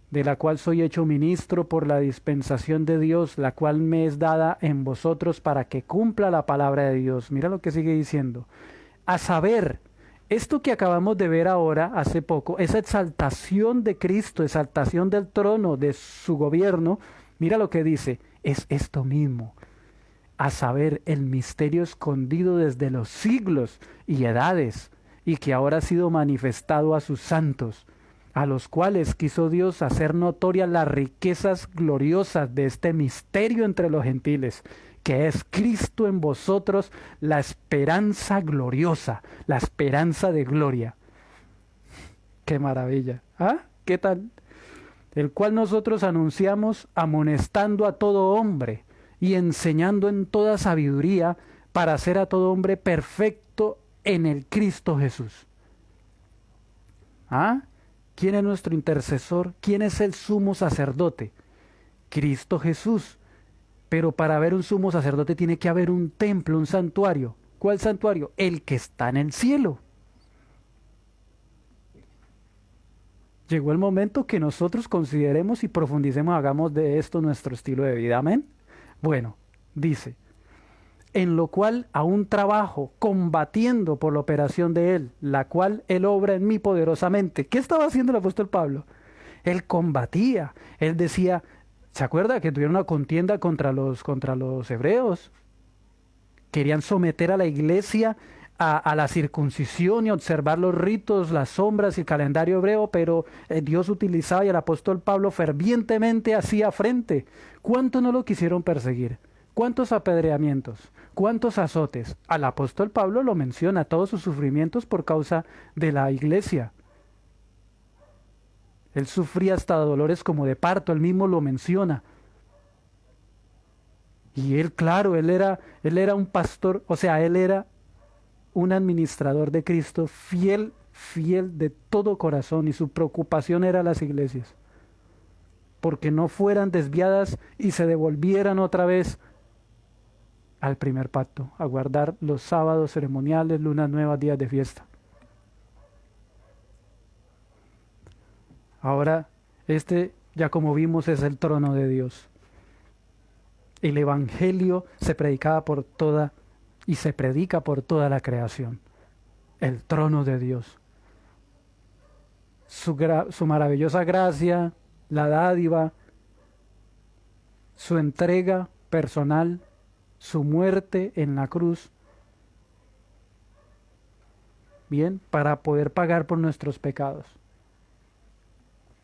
de la cual soy hecho ministro por la dispensación de Dios, la cual me es dada en vosotros para que cumpla la palabra de Dios. Mira lo que sigue diciendo. A saber, esto que acabamos de ver ahora, hace poco, esa exaltación de Cristo, exaltación del trono, de su gobierno, mira lo que dice, es esto mismo. A saber, el misterio escondido desde los siglos y edades, y que ahora ha sido manifestado a sus santos, a los cuales quiso Dios hacer notorias las riquezas gloriosas de este misterio entre los gentiles, que es Cristo en vosotros, la esperanza gloriosa, la esperanza de gloria. ¡Qué maravilla! ¿Ah? ¿Qué tal? El cual nosotros anunciamos amonestando a todo hombre y enseñando en toda sabiduría para hacer a todo hombre perfecto en el Cristo Jesús. ¿Ah? ¿Quién es nuestro intercesor? ¿Quién es el sumo sacerdote? Cristo Jesús. Pero para haber un sumo sacerdote tiene que haber un templo, un santuario. ¿Cuál santuario? El que está en el cielo. Llegó el momento que nosotros consideremos y profundicemos, hagamos de esto nuestro estilo de vida. Amén. Bueno, dice, en lo cual aún trabajo, combatiendo por la operación de Él, la cual Él obra en mí poderosamente. ¿Qué estaba haciendo el apóstol Pablo? Él combatía, él decía, ¿se acuerda que tuvieron una contienda contra los hebreos? Querían someter a la iglesia a la circuncisión y observar los ritos, las sombras y el calendario hebreo, pero Dios utilizaba y el apóstol Pablo fervientemente hacía frente. ¿Cuántos no lo quisieron perseguir? ¿Cuántos apedreamientos? ¿Cuántos azotes? Al apóstol Pablo lo menciona, todos sus sufrimientos por causa de la iglesia. Él sufría hasta dolores como de parto, él mismo lo menciona. Y él, claro, él era un pastor, o sea, él era un administrador de Cristo, fiel de todo corazón, y su preocupación era las iglesias, porque no fueran desviadas y se devolvieran otra vez al primer pacto, a guardar los sábados ceremoniales, lunas nuevas, días de fiesta. Ahora, ya como vimos, es el trono de Dios. El evangelio se predicaba por toda y se predica por toda la creación. El trono de Dios. Su maravillosa gracia, la dádiva, su entrega personal, su muerte en la cruz. Bien, para poder pagar por nuestros pecados.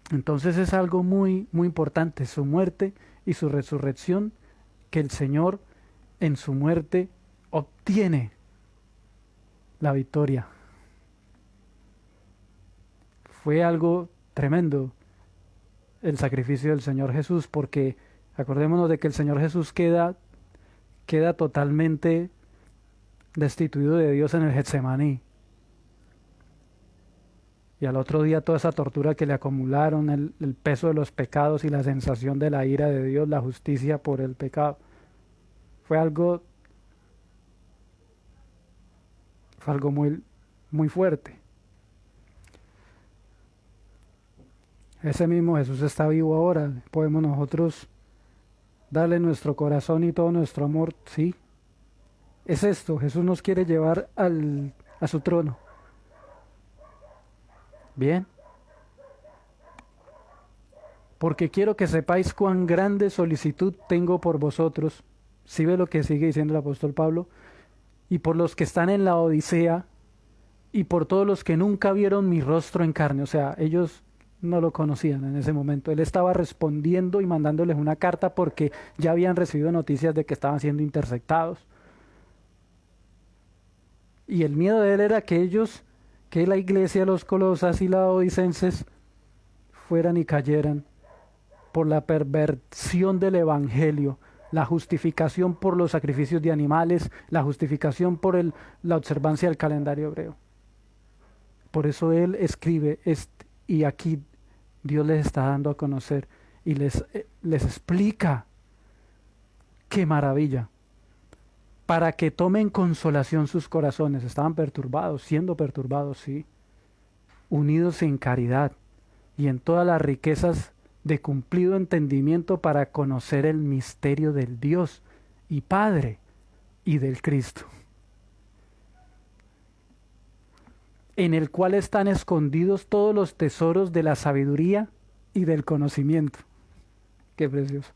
Entonces es algo muy, muy importante, su muerte y su resurrección, que el Señor en su muerte obtiene la victoria. Fue algo tremendo el sacrificio del Señor Jesús, porque acordémonos de que el Señor Jesús queda totalmente destituido de Dios en el Getsemaní. Y al otro día toda esa tortura que le acumularon, el peso de los pecados y la sensación de la ira de Dios, la justicia por el pecado, fue algo muy, muy fuerte. Ese mismo Jesús está vivo ahora. Podemos nosotros darle nuestro corazón y todo nuestro amor. Sí, es esto. Jesús nos quiere llevar a su trono. Bien, porque quiero que sepáis cuán grande solicitud tengo por vosotros, si ve lo que sigue diciendo el apóstol Pablo, y por los que están en la Odisea, y por todos los que nunca vieron mi rostro en carne. O sea, ellos no lo conocían en ese momento. Él estaba respondiendo y mandándoles una carta porque ya habían recibido noticias de que estaban siendo interceptados. Y el miedo de él era que la iglesia, los colosas y los odicenses fueran y cayeran por la perversión del evangelio, la justificación por los sacrificios de animales, la justificación por la observancia del calendario hebreo. Por eso él escribe y aquí Dios les está dando a conocer y les explica. ¡Qué maravilla! Para que tomen consolación sus corazones. Estaban perturbados, siendo perturbados, sí. Unidos en caridad y en todas las riquezas de cumplido entendimiento para conocer el misterio del Dios y Padre y del Cristo, en el cual están escondidos todos los tesoros de la sabiduría y del conocimiento. ¡Qué precioso!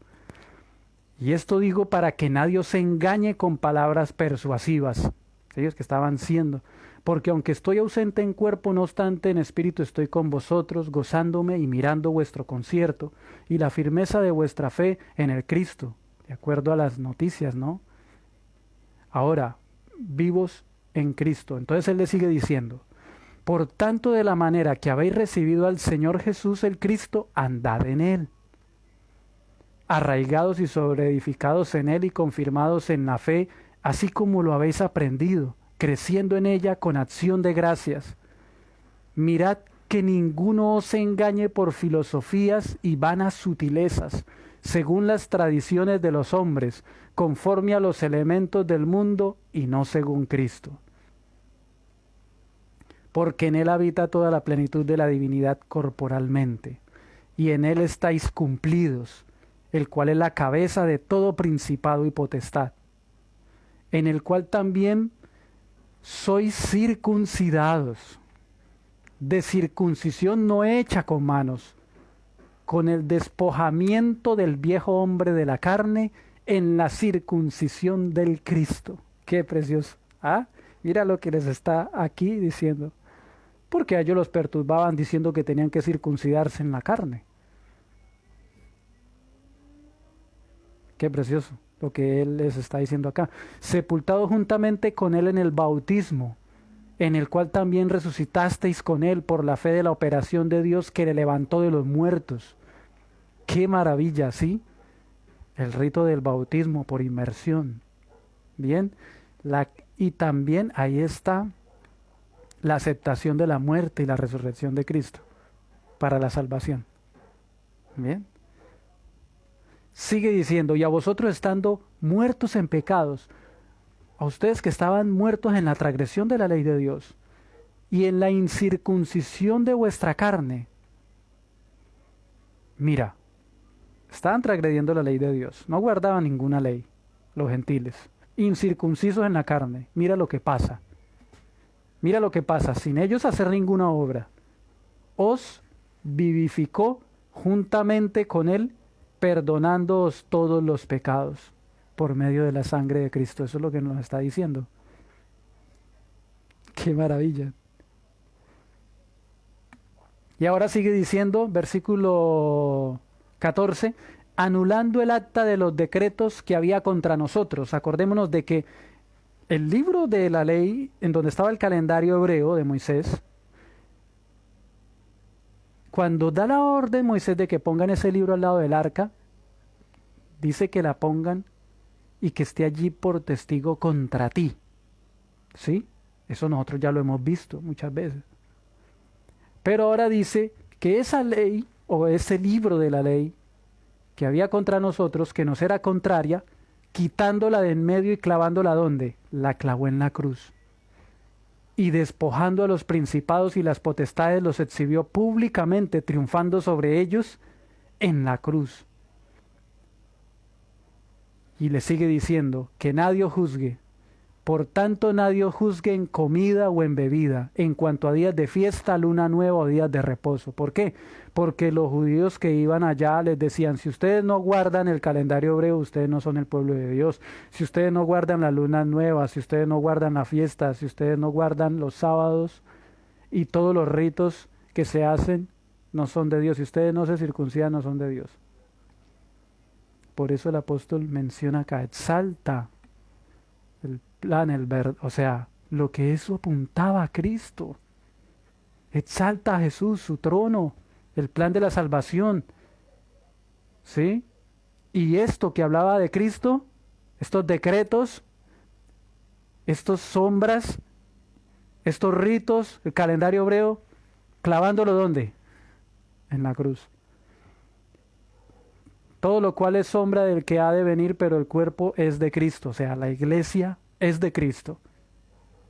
Y esto digo para que nadie os engañe con palabras persuasivas, ellos que estaban siendo, Porque aunque estoy ausente en cuerpo, no obstante en espíritu estoy con vosotros, gozándome y mirando vuestro concierto y la firmeza de vuestra fe en el Cristo, de acuerdo a las noticias, ¿no? Ahora, vivos en Cristo. Entonces él le sigue diciendo, por tanto, de la manera que habéis recibido al Señor Jesús el Cristo, andad en él, arraigados y sobreedificados en él y confirmados en la fe, así como lo habéis aprendido, creciendo en ella con acción de gracias. Mirad que ninguno os engañe por filosofías y vanas sutilezas, según las tradiciones de los hombres, conforme a los elementos del mundo y no según Cristo. Porque en él habita toda la plenitud de la divinidad corporalmente, y en él estáis cumplidos, el cual es la cabeza de todo principado y potestad, en el cual también sois circuncidados, de circuncisión no hecha con manos, con el despojamiento del viejo hombre de la carne, en la circuncisión del Cristo. Qué precioso. ¿Ah? Mira lo que les está aquí diciendo. Porque a ellos los perturbaban diciendo que tenían que circuncidarse en la carne. Qué precioso lo que él les está diciendo acá. Sepultado juntamente con él en el bautismo, en el cual también resucitasteis con él por la fe de la operación de Dios que le levantó de los muertos. Qué maravilla, ¿sí? El rito del bautismo por inmersión. Bien, y también ahí está la aceptación de la muerte y la resurrección de Cristo para la salvación. Bien. Sigue diciendo, y a vosotros estando muertos en pecados, a ustedes que estaban muertos en la transgresión de la ley de Dios y en la incircuncisión de vuestra carne. Mira, estaban transgrediendo la ley de Dios, no guardaban ninguna ley, los gentiles, incircuncisos en la carne. Mira lo que pasa. Mira lo que pasa, sin ellos hacer ninguna obra. Os vivificó juntamente con él, perdonándoos todos los pecados por medio de la sangre de Cristo. Eso es lo que nos está diciendo. ¡Qué maravilla! Y ahora sigue diciendo, versículo 14, anulando el acta de los decretos que había contra nosotros. Acordémonos de que el libro de la ley, en donde estaba el calendario hebreo de Moisés, cuando da la orden Moisés de que pongan ese libro al lado del arca, dice que la pongan y que esté allí por testigo contra ti. ¿Sí? Eso nosotros ya lo hemos visto muchas veces. Pero ahora dice que esa ley, o ese libro de la ley, que había contra nosotros, que nos era contraria, quitándola de en medio y clavándola ¿dónde? La clavó en la cruz. Y despojando a los principados y las potestades los exhibió públicamente, triunfando sobre ellos en la cruz. Y le sigue diciendo que nadie os juzgue. Por tanto, nadie os juzgue en comida o en bebida, en cuanto a días de fiesta, luna nueva o días de reposo. ¿Por qué? Porque los judíos que iban allá les decían, si ustedes no guardan el calendario hebreo, ustedes no son el pueblo de Dios. Si ustedes no guardan las lunas nuevas, si ustedes no guardan la fiesta, si ustedes no guardan los sábados y todos los ritos que se hacen, no son de Dios. Si ustedes no se circuncidan, no son de Dios. Por eso el apóstol menciona acá, exalta el plan, o sea, lo que eso apuntaba a Cristo. Exalta a Jesús, su trono, el plan de la salvación. ¿Sí? Y esto que hablaba de Cristo, estos decretos, estas sombras, estos ritos, el calendario hebreo, clavándolo ¿dónde? En la cruz. Todo lo cual es sombra del que ha de venir, pero el cuerpo es de Cristo, o sea, la iglesia es de Cristo.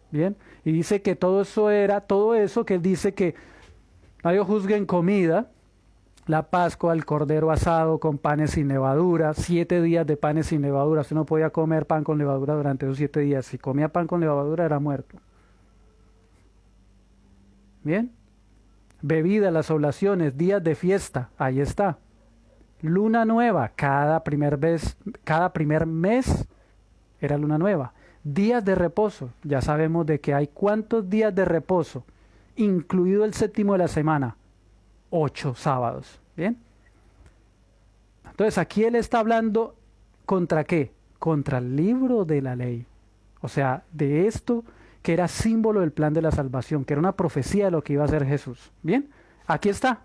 Bien, y dice que todo eso que él dice que nadie juzgue en comida, la Pascua, el cordero asado con panes sin levadura, 7 días de panes sin levadura. Usted no podía comer pan con levadura durante esos 7 días. Si comía pan con levadura era muerto. Bien, bebida, las oblaciones, días de fiesta, ahí está. Luna nueva, cada primer mes era luna nueva. Días de reposo. Ya sabemos de que hay cuántos días de reposo, incluido el séptimo de la semana. 8 sábados. ¿Bien? Entonces aquí él está hablando ¿contra qué? Contra el libro de la ley. O sea, de esto que era símbolo del plan de la salvación, que era una profecía de lo que iba a hacer Jesús. ¿Bien? Aquí está.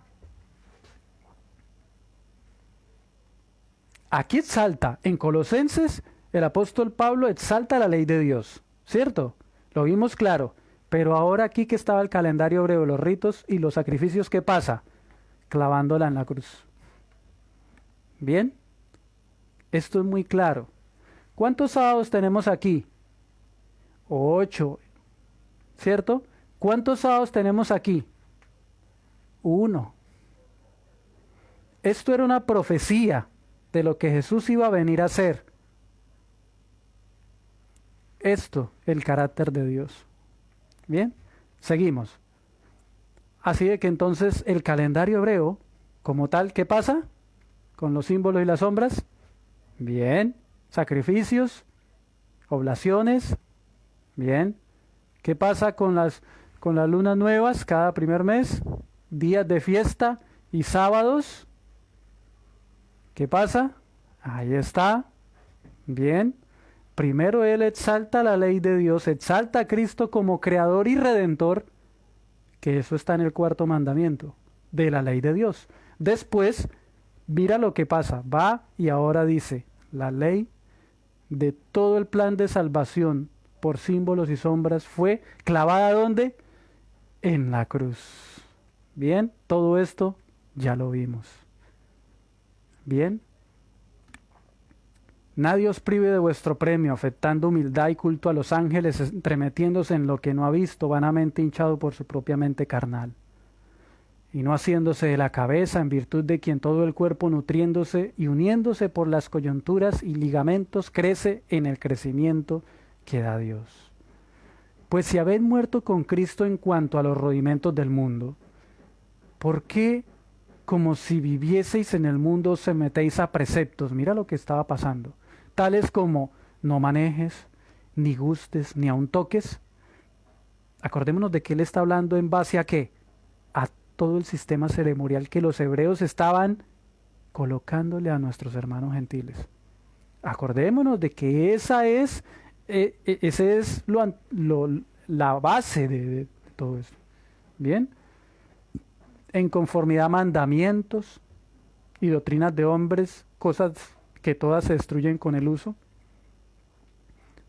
Aquí exalta, en Colosenses, el apóstol Pablo exalta la ley de Dios, ¿cierto? Lo vimos claro. Pero ahora aquí que estaba el calendario hebreo, los ritos y los sacrificios, ¿qué pasa? Clavándola en la cruz. ¿Bien? Esto es muy claro. ¿Cuántos sábados tenemos aquí? 8, ¿cierto? ¿Cuántos sábados tenemos aquí? 1. Esto era una profecía de lo que Jesús iba a venir a hacer. Esto, el carácter de Dios. Bien, seguimos. Así de que entonces el calendario hebreo, como tal, ¿qué pasa? Con los símbolos y las sombras. Bien, sacrificios, oblaciones. Bien, ¿qué pasa con las lunas nuevas cada primer mes? Días de fiesta y sábados. ¿Qué pasa? Ahí está. Bien. Primero él exalta la ley de Dios, exalta a Cristo como creador y redentor, que eso está en el 4.º mandamiento de la ley de Dios. Después, mira lo que pasa. Va y ahora dice, la ley de todo el plan de salvación por símbolos y sombras fue clavada ¿dónde? En la cruz. Bien, todo esto ya lo vimos. Bien. Nadie os prive de vuestro premio, afectando humildad y culto a los ángeles, entremetiéndose en lo que no ha visto, vanamente hinchado por su propia mente carnal, y no haciéndose de la cabeza, en virtud de quien todo el cuerpo, nutriéndose y uniéndose por las coyunturas y ligamentos, crece en el crecimiento que da Dios. Pues si habéis muerto con Cristo en cuanto a los rudimentos del mundo, ¿por qué, como si vivieseis en el mundo, os metéis a preceptos? Mira lo que estaba pasando. Tales como no manejes, ni gustes, ni aun toques. Acordémonos de que él está hablando en base a ¿qué? A todo el sistema ceremonial que los hebreos estaban colocándole a nuestros hermanos gentiles. Acordémonos de que ese es la base de todo esto. ¿Bien? En conformidad a mandamientos y doctrinas de hombres, cosas que todas se destruyen con el uso.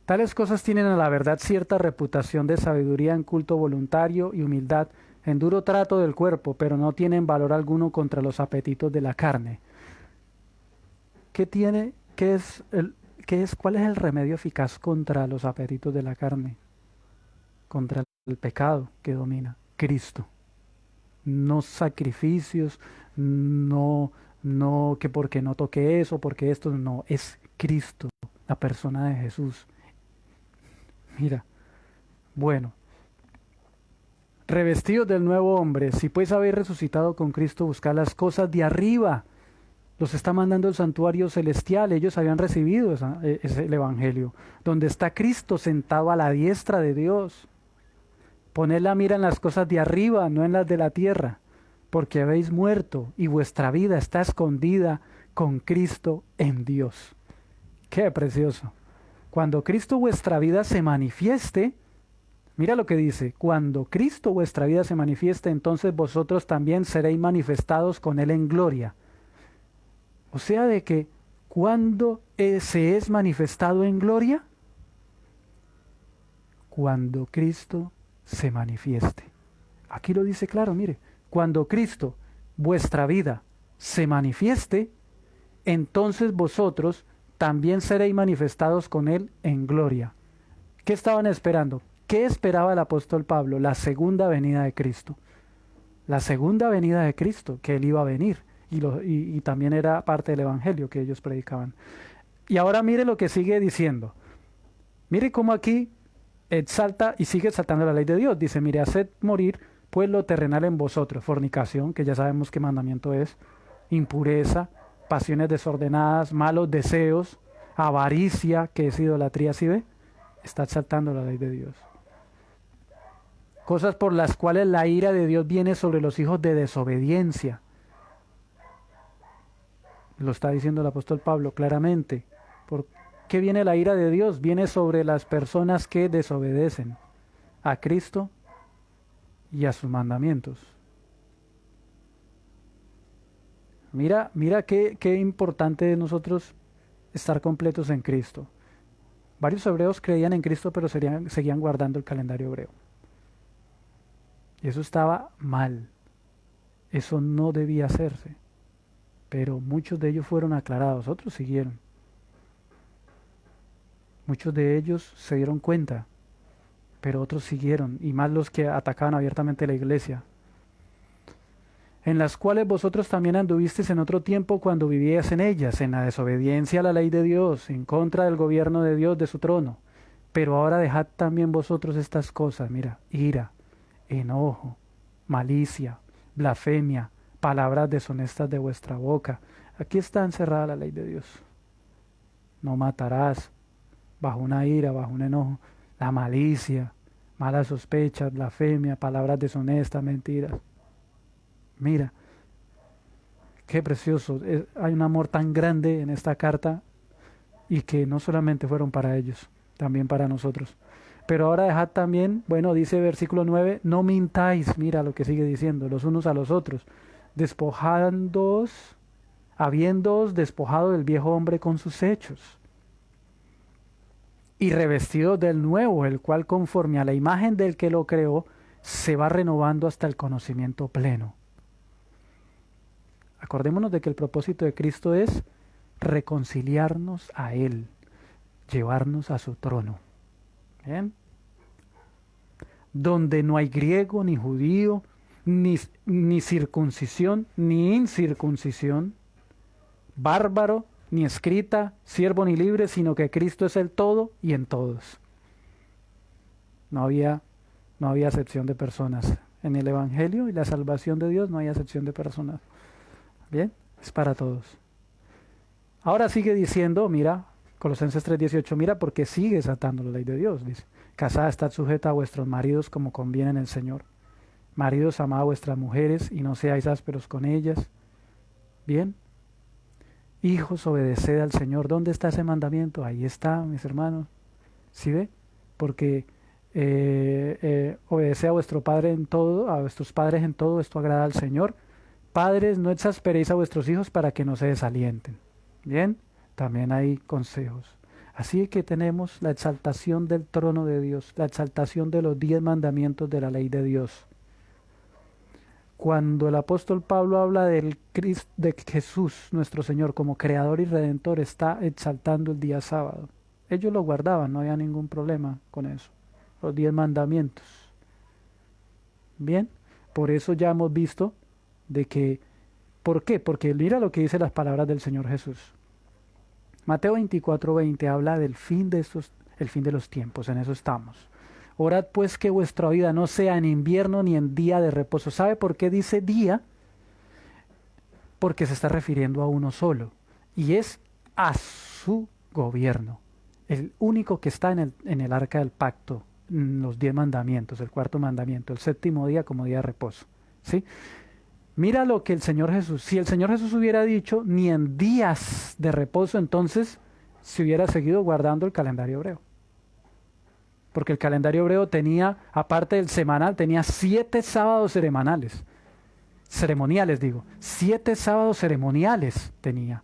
Tales cosas tienen a la verdad cierta reputación de sabiduría en culto voluntario y humildad, en duro trato del cuerpo, pero no tienen valor alguno contra los apetitos de la carne. ¿Cuál es el remedio eficaz contra los apetitos de la carne? Contra el pecado que domina, Cristo. No sacrificios, no que porque no toque eso, porque esto no, es Cristo, la persona de Jesús. Mira, bueno, revestidos del nuevo hombre, si pues habéis resucitado con Cristo, buscad las cosas de arriba. Los está mandando el santuario celestial, ellos habían recibido el evangelio, donde está Cristo sentado a la diestra de Dios. Poned la mira en las cosas de arriba, no en las de la tierra, porque habéis muerto y vuestra vida está escondida con Cristo en Dios. ¡Qué precioso! Cuando Cristo vuestra vida se manifieste, mira lo que dice, cuando Cristo vuestra vida se manifieste, entonces vosotros también seréis manifestados con Él en gloria. O sea, de que ¿cuándo se es manifestado en gloria? Cuando Cristo se manifieste. Aquí lo dice claro, mire, cuando Cristo, vuestra vida, se manifieste, entonces vosotros también seréis manifestados con Él en gloria. ¿Qué estaban esperando? ¿Qué esperaba el apóstol Pablo? La segunda venida de Cristo. La segunda venida de Cristo, que Él iba a venir, y también era parte del evangelio que ellos predicaban. Y ahora mire lo que sigue diciendo. Mire cómo aquí exalta y sigue exaltando la ley de Dios. Dice, mire, haced morir pues lo terrenal en vosotros, fornicación, que ya sabemos qué mandamiento es, impureza, pasiones desordenadas, malos deseos, avaricia, que es idolatría, ¿sí ve? está exaltando la ley de Dios. Cosas por las cuales la ira de Dios viene sobre los hijos de desobediencia. Lo está diciendo el apóstol Pablo claramente. ¿Por qué viene la ira de Dios? Viene sobre las personas que desobedecen a Cristo y a sus mandamientos. Mira qué importante es nosotros estar completos en Cristo. Varios hebreos creían en Cristo, pero seguían guardando el calendario hebreo. Y eso estaba mal. Eso no debía hacerse. Pero muchos de ellos fueron aclarados, otros siguieron. Muchos de ellos se dieron cuenta, pero otros siguieron, y más los que atacaban abiertamente la iglesia. En las cuales vosotros también anduvisteis en otro tiempo cuando vivíais en ellas, en la desobediencia a la ley de Dios, en contra del gobierno de Dios, de su trono. Pero ahora dejad también vosotros estas cosas, mira, ira, enojo, malicia, blasfemia, palabras deshonestas de vuestra boca. Aquí está encerrada la ley de Dios. No matarás, bajo una ira, bajo un enojo, la malicia, malas sospechas, blasfemia, palabras deshonestas, mentiras. Mira, qué precioso. Hay un amor tan grande en esta carta y que no solamente fueron para ellos, también para nosotros. Pero ahora dejad también, bueno, dice versículo 9, no mintáis, mira lo que sigue diciendo, los unos a los otros, despojándoos, habiéndoos despojado del viejo hombre con sus hechos, y revestidos del nuevo, el cual conforme a la imagen del que lo creó, se va renovando hasta el conocimiento pleno. Acordémonos de que el propósito de Cristo es reconciliarnos a Él, llevarnos a su trono. ¿Bien? Donde no hay griego, ni judío, ni circuncisión, ni incircuncisión, bárbaro, ni escrita, siervo ni libre, sino que Cristo es el todo y en todos. No había acepción de personas. En el Evangelio y la salvación de Dios no hay acepción de personas. Bien, es para todos. Ahora sigue diciendo, mira, Colosenses 3:18, mira porque sigues atando la ley de Dios, dice. Casada, estad sujeta a vuestros maridos como conviene en el Señor. Maridos, amad a vuestras mujeres y no seáis ásperos con ellas. Bien. Hijos, obedeced al Señor. ¿Dónde está ese mandamiento? Ahí está, mis hermanos. ¿Sí ve? Porque obedeced a vuestro padre en todo, a vuestros padres en todo, esto agrada al Señor. Padres, no exasperéis a vuestros hijos para que no se desalienten. Bien, también hay consejos. Así que tenemos la exaltación del trono de Dios, la exaltación de los 10 mandamientos de la ley de Dios. Cuando el apóstol Pablo habla de Jesús, nuestro Señor, como creador y redentor, está exaltando el día sábado. Ellos lo guardaban, no había ningún problema con eso. Los 10 mandamientos. Bien, por eso ya hemos visto de que, ¿por qué? Porque mira lo que dice las palabras del Señor Jesús. Mateo 24:20 habla del fin el fin de los tiempos, en eso estamos. Orad pues que vuestra vida no sea en invierno ni en día de reposo. ¿Sabe por qué dice día? Porque se está refiriendo a uno solo, y es a su gobierno, el único que está en el arca del pacto, los 10 mandamientos, el cuarto mandamiento, el séptimo día como día de reposo. ¿Sí? Mira lo que el Señor Jesús, si el Señor Jesús hubiera dicho ni en días de reposo, entonces se hubiera seguido guardando el calendario hebreo. Porque el calendario hebreo tenía, aparte del semanal, tenía 7 sábados ceremoniales. 7 sábados ceremoniales tenía.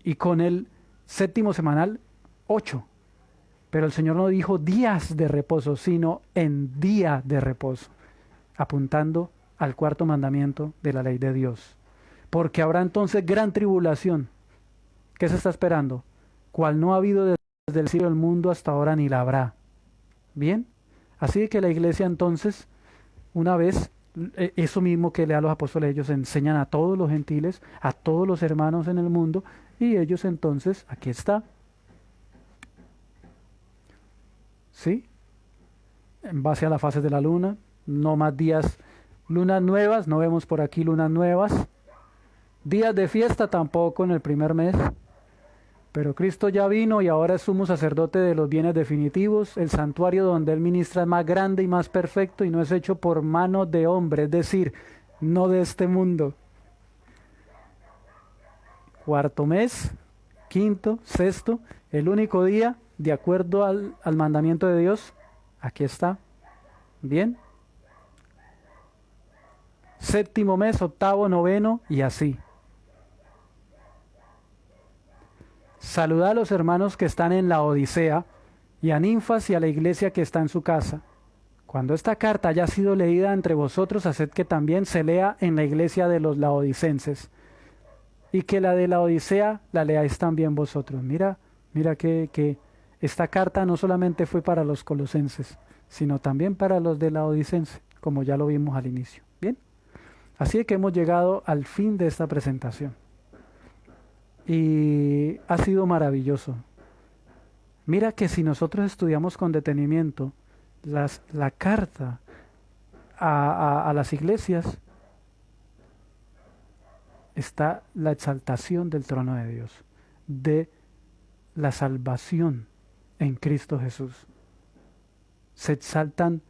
Y con el séptimo semanal, 8. Pero el Señor no dijo días de reposo, sino en día de reposo, apuntando al cuarto mandamiento de la ley de Dios. Porque habrá entonces gran tribulación. ¿Qué se está esperando? Cual no ha habido desde el cielo del mundo hasta ahora ni la habrá. Bien, así que la iglesia entonces, una vez, eso mismo que lea los apóstoles, ellos enseñan a todos los gentiles, a todos los hermanos en el mundo, y ellos entonces, aquí está. ¿Sí? En base a las fases de la luna, no más días, lunas nuevas, no vemos por aquí lunas nuevas. Días de fiesta tampoco en el primer mes. Pero Cristo ya vino y ahora es sumo sacerdote de los bienes definitivos. El santuario donde Él ministra es más grande y más perfecto y no es hecho por mano de hombre, es decir, no de este mundo. Cuarto mes, quinto, sexto, el único día, de acuerdo al mandamiento de Dios, aquí está. Bien. Séptimo mes, octavo, noveno y así. Saludad a los hermanos que están en la Odisea y a Ninfas y a la iglesia que está en su casa. Cuando esta carta haya sido leída entre vosotros, haced que también se lea en la iglesia de los laodicenses y que la de la Odisea la leáis también vosotros. Mira que esta carta no solamente fue para los colosenses, sino también para los de la Odicense, como ya lo vimos al inicio. Bien, así que hemos llegado al fin de esta presentación. Y ha sido maravilloso. Mira que si nosotros estudiamos con detenimiento la carta a las iglesias, está la exaltación del trono de Dios, de la salvación en Cristo Jesús. Se exaltan,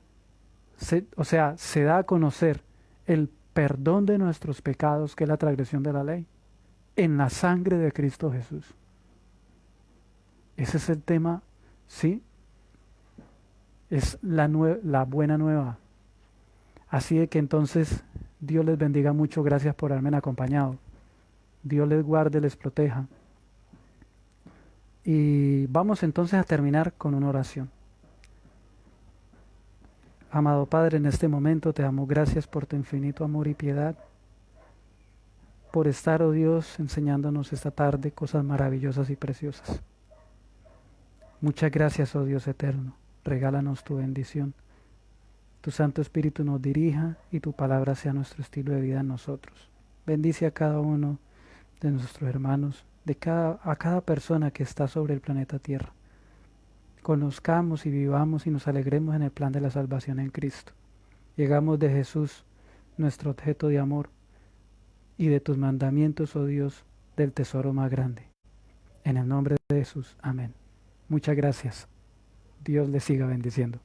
se da a conocer el perdón de nuestros pecados, que es la transgresión de la ley, en la sangre de Cristo Jesús. Ese es el tema, ¿sí? Es la buena nueva. Así de que entonces Dios les bendiga mucho. Gracias por haberme acompañado. Dios les guarde, les proteja. Y vamos entonces a terminar con una oración. Amado Padre, en este momento te damos gracias por tu infinito amor y piedad, por estar, oh Dios, enseñándonos esta tarde cosas maravillosas y preciosas. Muchas gracias, oh Dios eterno. Regálanos tu bendición. Tu Santo Espíritu nos dirija y tu palabra sea nuestro estilo de vida en nosotros. Bendice a cada uno de nuestros hermanos, a cada persona que está sobre el planeta Tierra. Conozcamos y vivamos y nos alegremos en el plan de la salvación en Cristo. Llegamos de Jesús, nuestro objeto de amor, y de tus mandamientos, oh Dios, del tesoro más grande. En el nombre de Jesús, amén. Muchas gracias. Dios les siga bendiciendo.